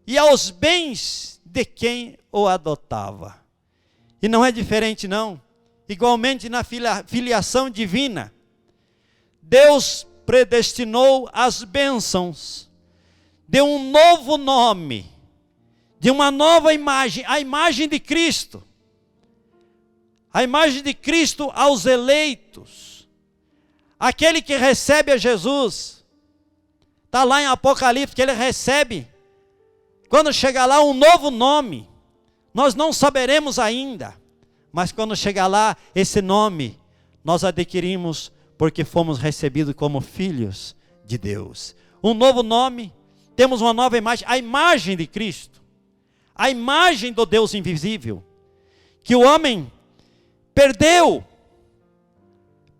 [SPEAKER 4] e aos bens de quem o adotava. E não é diferente não. Igualmente na filiação divina, Deus predestinou as bênçãos de um novo nome, de uma nova imagem, a imagem de Cristo. A imagem de Cristo aos eleitos. Aquele que recebe a Jesus. Está lá em Apocalipse que ele recebe. Quando chegar lá um novo nome. Nós não saberemos ainda. Mas quando chegar lá, esse nome nós adquirimos porque fomos recebidos como filhos de Deus. Um novo nome, temos uma nova imagem, a imagem de Cristo. A imagem do Deus invisível, que o homem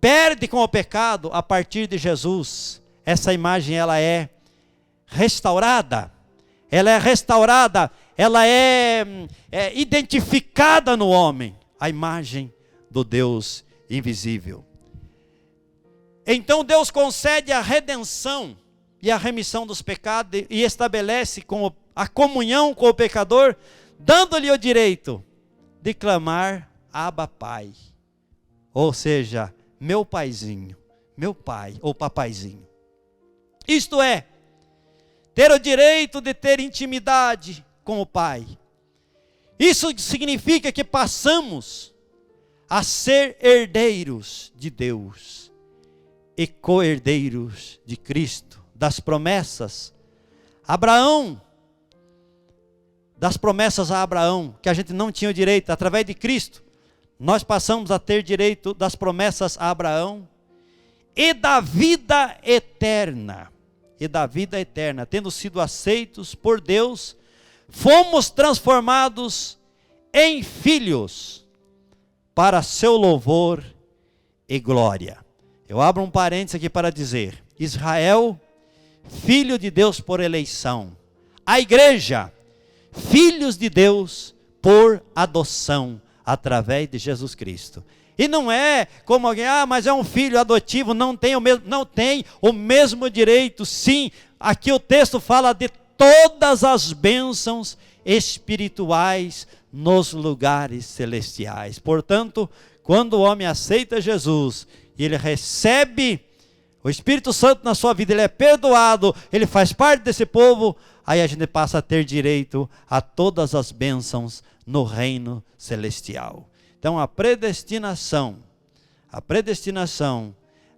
[SPEAKER 4] perde com o pecado. A partir de Jesus, essa imagem ela é restaurada, ela é identificada no homem, a imagem do Deus invisível. Então Deus concede a redenção e a remissão dos pecados e estabelece a comunhão com o pecador, dando-lhe o direito de clamar Abba Pai, ou seja, meu paizinho, meu pai ou papaizinho. Isto é, ter o direito de ter intimidade com o Pai. Isso significa que passamos a ser herdeiros de Deus e co-herdeiros de Cristo, das promessas. Das promessas a Abraão, que a gente não tinha o direito, através de Cristo, nós passamos a ter direito das promessas a Abraão e da vida eterna. Tendo sido aceitos por Deus, fomos transformados em filhos para seu louvor e glória. Eu abro um parênteses aqui para dizer: Israel, filho de Deus por eleição. A igreja, filhos de Deus por adoção, através de Jesus Cristo. E não é como alguém, mas é um filho adotivo, não tem o mesmo direito. Sim, aqui o texto fala de todas as bênçãos espirituais nos lugares celestiais. Portanto, quando o homem aceita Jesus e ele recebe o Espírito Santo na sua vida, ele é perdoado, ele faz parte desse povo, aí a gente passa a ter direito a todas as bênçãos no reino celestial. Então a predestinação,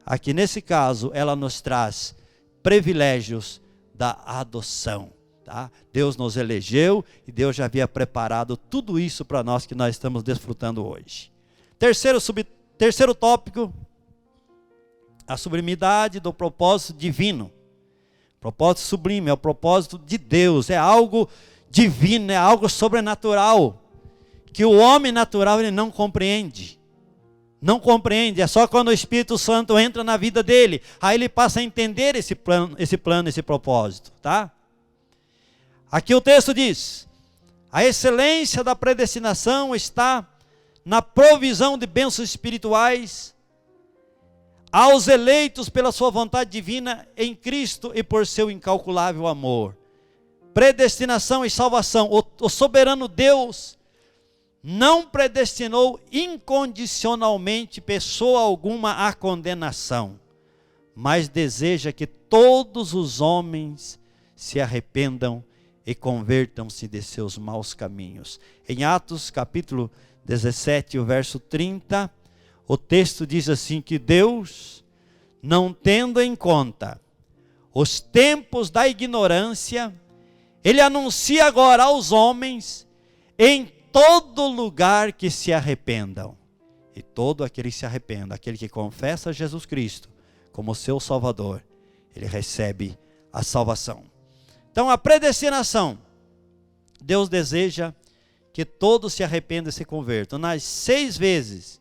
[SPEAKER 4] aqui nesse caso, ela nos traz privilégios da adoção. Tá? Deus nos elegeu e Deus já havia preparado tudo isso para nós que nós estamos desfrutando hoje. Terceiro tópico, a sublimidade do propósito divino. Propósito sublime, é o propósito de Deus, é algo divino, é algo sobrenatural, que o homem natural ele não compreende. Não compreende, é só quando o Espírito Santo entra na vida dele, aí ele passa a entender esse plano, esse propósito, tá? Aqui o texto diz: a excelência da predestinação está na provisão de bênçãos espirituais aos eleitos pela sua vontade divina em Cristo e por seu incalculável amor. Predestinação e salvação. O soberano Deus não predestinou incondicionalmente pessoa alguma à condenação, mas deseja que todos os homens se arrependam e convertam-se de seus maus caminhos. Em Atos capítulo 17, o verso 30, o texto diz assim, que Deus, não tendo em conta os tempos da ignorância, Ele anuncia agora aos homens em todo lugar que se arrependam. E todo aquele que se arrependa, aquele que confessa Jesus Cristo como seu Salvador, ele recebe a salvação. Então a predestinação, Deus deseja que todos se arrependam e se convertam. Nas 6 vezes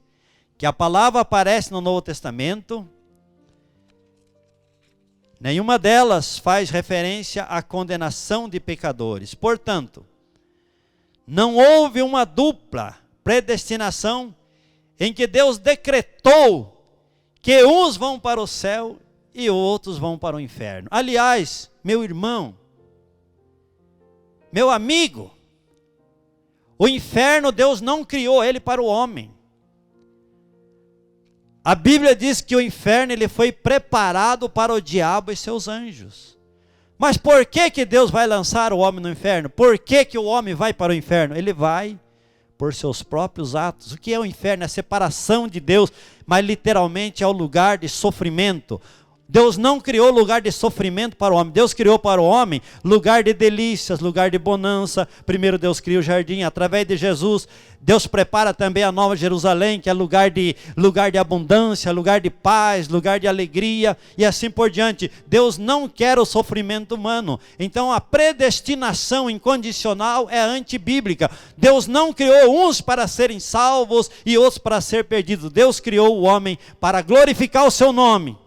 [SPEAKER 4] que a palavra aparece no Novo Testamento, nenhuma delas faz referência à condenação de pecadores. Portanto, não houve uma dupla predestinação em que Deus decretou que uns vão para o céu e outros vão para o inferno. Aliás, meu irmão, meu amigo, o inferno Deus não criou ele para o homem. A Bíblia diz que o inferno ele foi preparado para o diabo e seus anjos. Mas por que Deus vai lançar o homem no inferno? Por que o homem vai para o inferno? Ele vai por seus próprios atos. O que é o inferno? É a separação de Deus, mas literalmente é o lugar de sofrimento. Deus não criou lugar de sofrimento para o homem. Deus criou para o homem lugar de delícias, lugar de bonança. Primeiro Deus cria o jardim, através de Jesus, Deus prepara também a Nova Jerusalém, que é lugar de abundância, lugar de paz, lugar de alegria, e assim por diante. Deus não quer o sofrimento humano. Então a predestinação incondicional é antibíblica. Deus não criou uns para serem salvos e outros para ser perdidos. Deus criou o homem para glorificar o seu nome.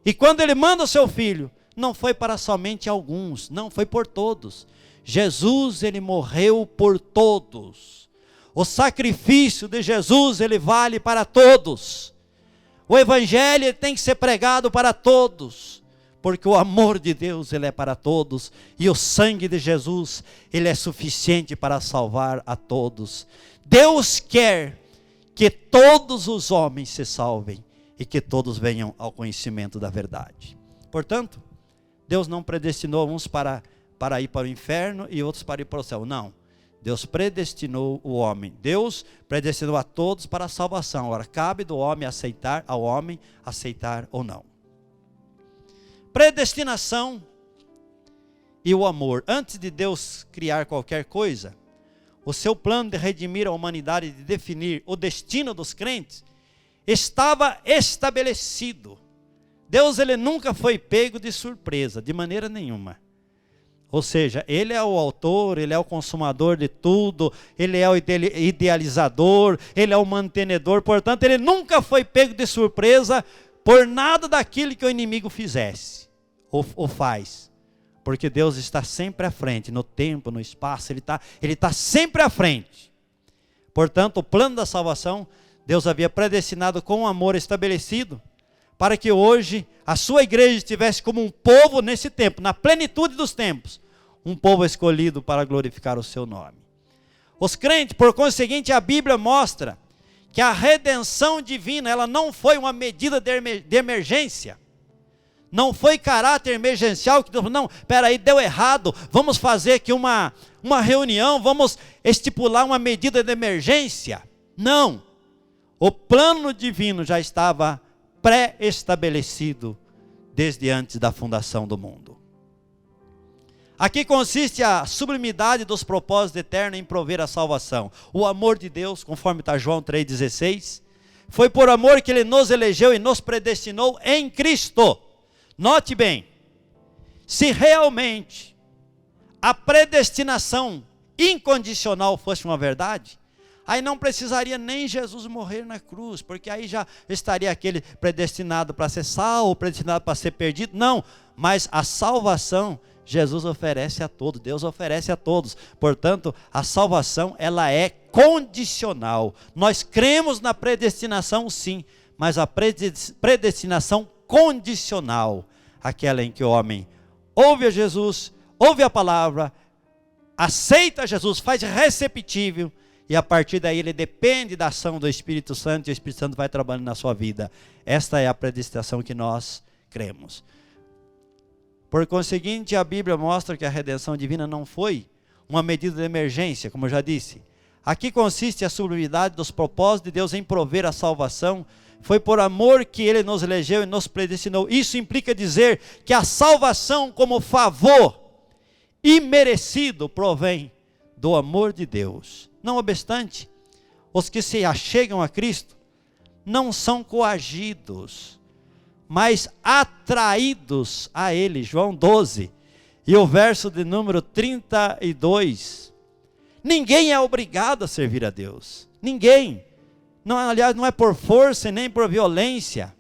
[SPEAKER 4] E quando ele manda o seu filho, não foi para somente alguns, não, foi por todos. Jesus, ele morreu por todos. O sacrifício de Jesus, ele vale para todos. O evangelho tem que ser pregado para todos, porque o amor de Deus, ele é para todos, e o sangue de Jesus, ele é suficiente para salvar a todos. Deus quer que todos os homens se salvem, e que todos venham ao conhecimento da verdade. Portanto, Deus não predestinou uns para ir para o inferno e outros para ir para o céu. Não. Deus predestinou o homem. Deus predestinou a todos para a salvação. Agora, cabe do homem aceitar ou não. Predestinação e o amor. Antes de Deus criar qualquer coisa, o seu plano de redimir a humanidade, de definir o destino dos crentes, estava estabelecido. Deus, ele nunca foi pego de surpresa, de maneira nenhuma. Ou seja, ele é o autor, ele é o consumador de tudo, ele é o idealizador, ele é o mantenedor. Portanto, ele nunca foi pego de surpresa por nada daquilo que o inimigo fizesse ou faz. Porque Deus está sempre à frente, no tempo, no espaço, ele está sempre à frente. Portanto, o plano da salvação, Deus havia predestinado com um amor estabelecido, para que hoje a sua igreja estivesse como um povo nesse tempo, na plenitude dos tempos, um povo escolhido para glorificar o seu nome. Os crentes, por conseguinte, a Bíblia mostra que a redenção divina, ela não foi uma medida de emergência, não foi caráter emergencial, que Deus falou, não, peraí, deu errado, vamos fazer aqui uma reunião, vamos estipular uma medida de emergência. Não. O plano divino já estava pré-estabelecido desde antes da fundação do mundo. Aqui consiste a sublimidade dos propósitos eternos em prover a salvação. O amor de Deus, conforme está João 3,16, foi por amor que Ele nos elegeu e nos predestinou em Cristo. Note bem, se realmente a predestinação incondicional fosse uma verdade, Aí não precisaria nem Jesus morrer na cruz, porque aí já estaria aquele predestinado para ser salvo, predestinado para ser perdido. Não, mas a salvação Jesus oferece a todos, Deus oferece a todos. Portanto, a salvação ela é condicional. Nós cremos na predestinação sim, mas a predestinação condicional, aquela em que o homem ouve a Jesus, ouve a palavra, aceita Jesus, faz receptível, e a partir daí ele depende da ação do Espírito Santo, e o Espírito Santo vai trabalhando na sua vida. Esta é a predestinação que nós cremos. Por conseguinte, a Bíblia mostra que a redenção divina não foi uma medida de emergência, como eu já disse. Aqui consiste a sublimidade dos propósitos de Deus em prover a salvação. Foi por amor que Ele nos elegeu e nos predestinou. Isso implica dizer que a salvação como favor imerecido provém do amor de Deus. Não obstante, os que se achegam a Cristo não são coagidos, mas atraídos a Ele. João 12, e o verso de número 32. Ninguém é obrigado a servir a Deus. Ninguém. Não, aliás, não é por força e nem por violência.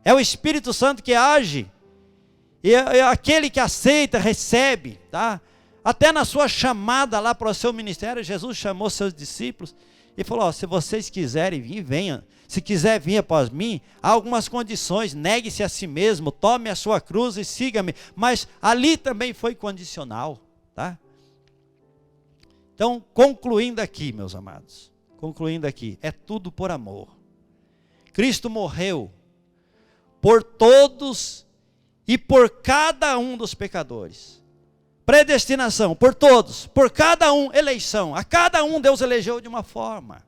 [SPEAKER 4] É o Espírito Santo que age. E é aquele que aceita, recebe, tá? Até na sua chamada lá para o seu ministério, Jesus chamou seus discípulos e falou: se vocês quiserem vir, venham. Se quiser vir após mim, há algumas condições. Negue-se a si mesmo, tome a sua cruz e siga-me. Mas ali também foi condicional, tá? Então, concluindo aqui, meus amados, é tudo por amor. Cristo morreu por todos e por cada um dos pecadores. Predestinação, por todos, por cada um, eleição. A cada um Deus elegeu de uma forma.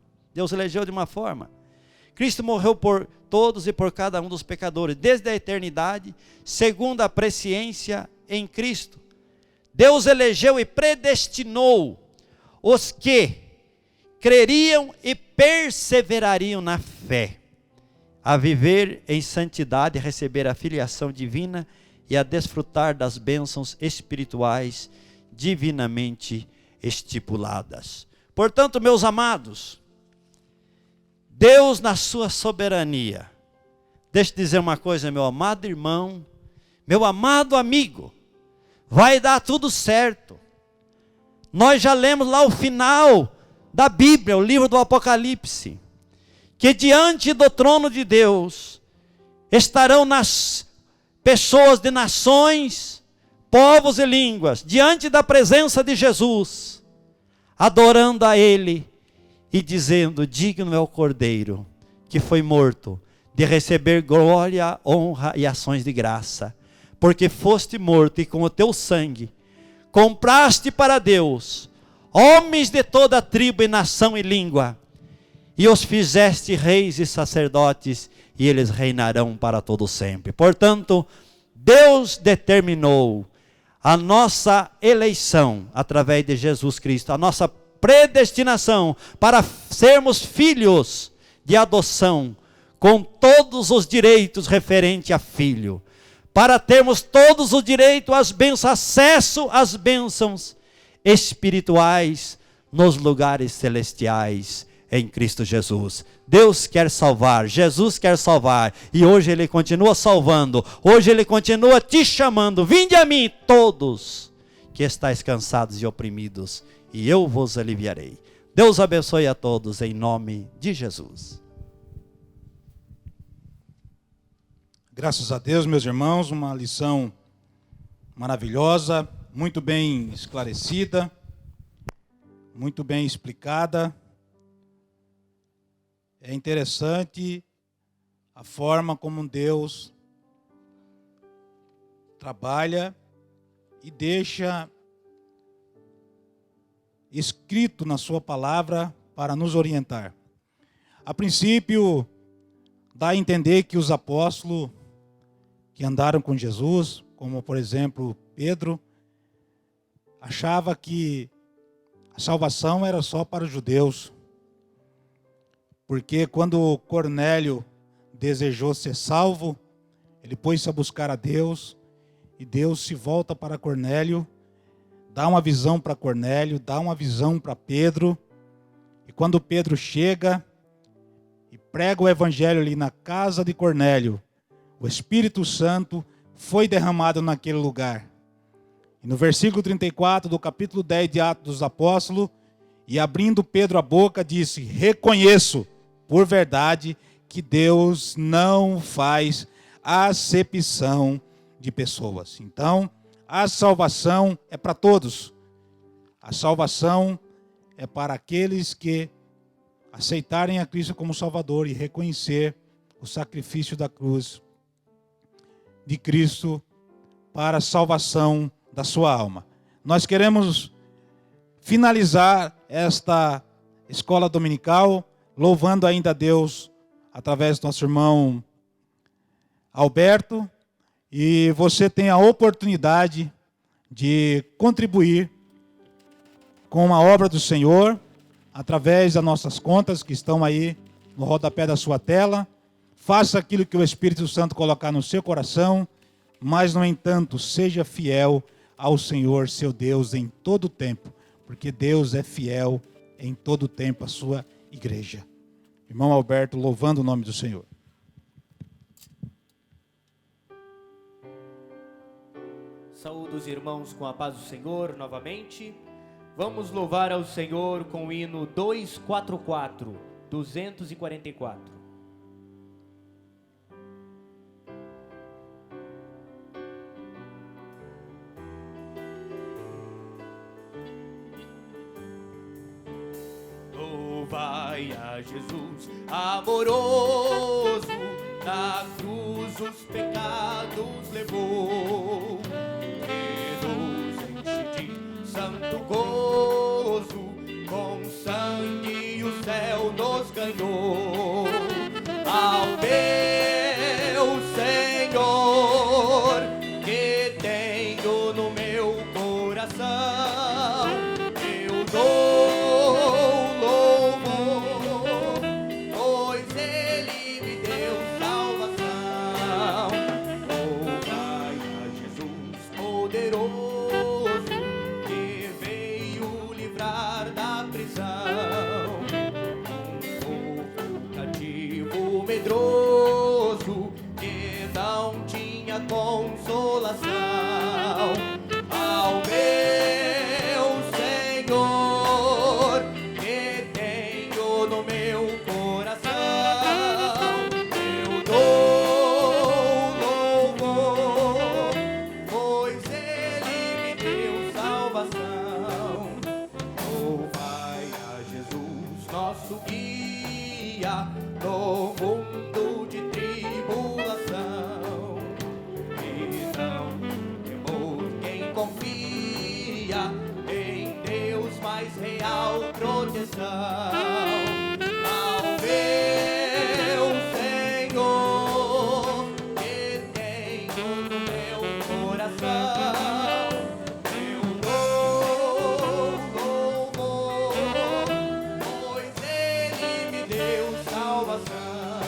[SPEAKER 4] Cristo morreu por todos e por cada um dos pecadores, desde a eternidade, segundo a presciência em Cristo. Deus elegeu e predestinou os que creriam e perseverariam na fé, a viver em santidade, a receber a filiação divina e a desfrutar das bênçãos espirituais divinamente estipuladas. Portanto, meus amados, Deus na sua soberania, deixa eu dizer uma coisa, meu amado irmão, meu amado amigo, vai dar tudo certo. Nós já lemos lá o final da Bíblia, o livro do Apocalipse, que diante do trono de Deus estarão nas pessoas de nações, povos e línguas, diante da presença de Jesus, adorando a Ele e dizendo: digno é o Cordeiro que foi morto de receber glória, honra e ações de graça, porque foste morto e com o teu sangue compraste para Deus homens de toda tribo e nação e língua, e os fizeste reis e sacerdotes, e eles reinarão para todo sempre. Portanto, Deus determinou a nossa eleição através de Jesus Cristo, a nossa predestinação para sermos filhos de adoção, com todos os direitos referentes a filho, para termos todos os direitos às bênçãos, acesso às bênçãos espirituais nos lugares celestiais em Cristo Jesus. Deus quer salvar, Jesus quer salvar, e hoje Ele continua salvando, hoje Ele continua te chamando: vinde a mim todos que estáis cansados e oprimidos, e eu vos aliviarei. Deus abençoe a todos em nome de Jesus.
[SPEAKER 1] Graças a Deus, meus irmãos, uma lição maravilhosa, muito bem esclarecida, muito bem explicada. É interessante a forma como Deus trabalha e deixa escrito na sua palavra para nos orientar. A princípio, dá a entender que os apóstolos que andaram com Jesus, como por exemplo Pedro, achava que a salvação era só para os judeus. Porque quando Cornélio desejou ser salvo, ele pôs-se a buscar a Deus, e Deus se volta para Cornélio, dá uma visão para Cornélio, dá uma visão para Pedro, e quando Pedro chega e prega o evangelho ali na casa de Cornélio, o Espírito Santo foi derramado naquele lugar. E no versículo 34 do capítulo 10 de Atos dos Apóstolos, e abrindo Pedro a boca, disse: reconheço por verdade que Deus não faz acepção de pessoas. Então, a salvação é para todos. A salvação é para aqueles que aceitarem a Cristo como Salvador e reconhecer o sacrifício da cruz de Cristo para a salvação da sua alma. Nós queremos finalizar esta escola dominical louvando ainda a Deus através do nosso irmão Alberto, e você tem a oportunidade de contribuir com a obra do Senhor através das nossas contas que estão aí no rodapé da sua tela. Faça aquilo que o Espírito Santo colocar no seu coração, mas, no entanto, seja fiel ao Senhor, seu Deus, em todo o tempo, porque Deus é fiel em todo o tempo à sua igreja. Irmão Alberto, louvando o nome do Senhor.
[SPEAKER 2] Saúdo os irmãos com a paz do Senhor novamente. Vamos louvar ao Senhor com o hino 244, 244. Louvai a Jesus amoroso, na cruz os pecados levou, e nos enche de santo gozo, com sangue o céu nos ganhou. Ao meu Senhor, que tenho no meu coração, eu dou louvor, pois Ele me deu salvação. Louvai a Jesus poderoso, que veio livrar da prisão um povo cativo medroso, que não tinha consolação. Ao meu Senhor, que tenho no meu coração, eu dou louvor, pois Ele me deu salvação. Louvai a Jesus, nosso guia, no mundo de tribulação. E não temor quem confia em Deus, mais real proteção. Ao meu Senhor, que tenho no meu coração, eu dou louvor, pois Ele me deu salvação.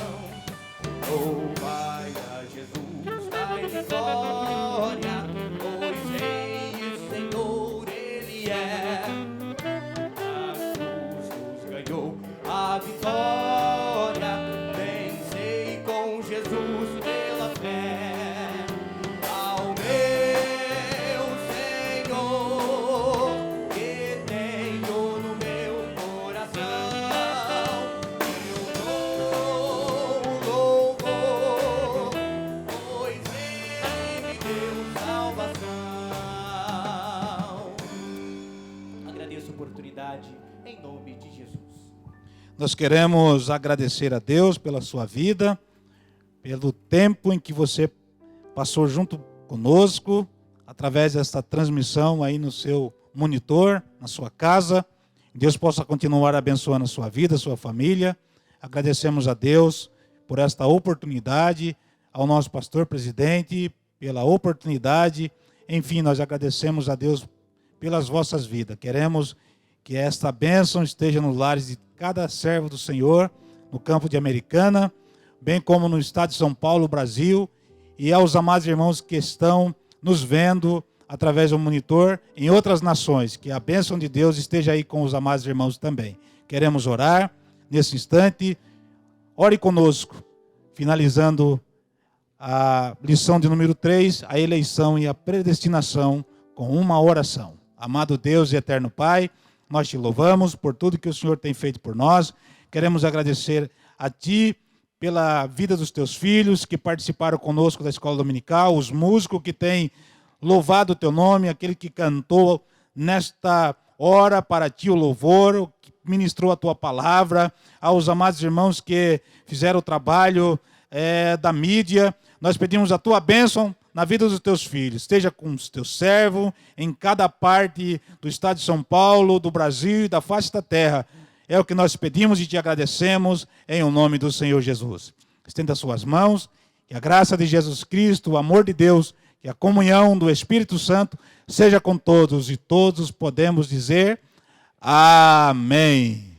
[SPEAKER 2] Louvai a Jesus, dai-lhe glória, pois Rei e Senhor Ele é. A cruz nos ganhou a vitória, vencei com Jesus pela fé. Ao meu Senhor, que tenho no meu coração, eu dou louvor, pois Ele me deu salvação. Agradeço a oportunidade em nome de Jesus.
[SPEAKER 1] Nós queremos agradecer a Deus pela sua vida, pelo tempo em que você passou junto conosco, através desta transmissão aí no seu monitor, na sua casa. Deus possa continuar abençoando a sua vida, a sua família. Agradecemos a Deus por esta oportunidade, ao nosso pastor presidente pela oportunidade. Enfim, nós agradecemos a Deus pelas vossas vidas. Queremos que esta bênção esteja nos lares de cada servo do Senhor, no campo de Americana, bem como no estado de São Paulo, Brasil, e aos amados irmãos que estão nos vendo através do monitor em outras nações. Que a bênção de Deus esteja aí com os amados irmãos também. queremos orar nesse instante. Ore conosco, finalizando a lição de número 3, a eleição e a predestinação, com uma oração. Amado Deus e eterno Pai, nós te louvamos por tudo que o Senhor tem feito por nós. Queremos agradecer a Ti pela vida dos Teus filhos que participaram conosco da escola dominical, os músicos que têm louvado o Teu nome, aquele que cantou nesta hora para Ti o louvor, que ministrou a Tua palavra, aos amados irmãos que fizeram o trabalho da mídia. Nós pedimos a Tua bênção na vida dos Teus filhos. Esteja com os Teus servos em cada parte do estado de São Paulo, do Brasil e da face da terra. É o que nós pedimos e te agradecemos em o nome do Senhor Jesus. Estenda as suas mãos, que a graça de Jesus Cristo, o amor de Deus e a comunhão do Espírito Santo seja com todos, e todos podemos dizer amém.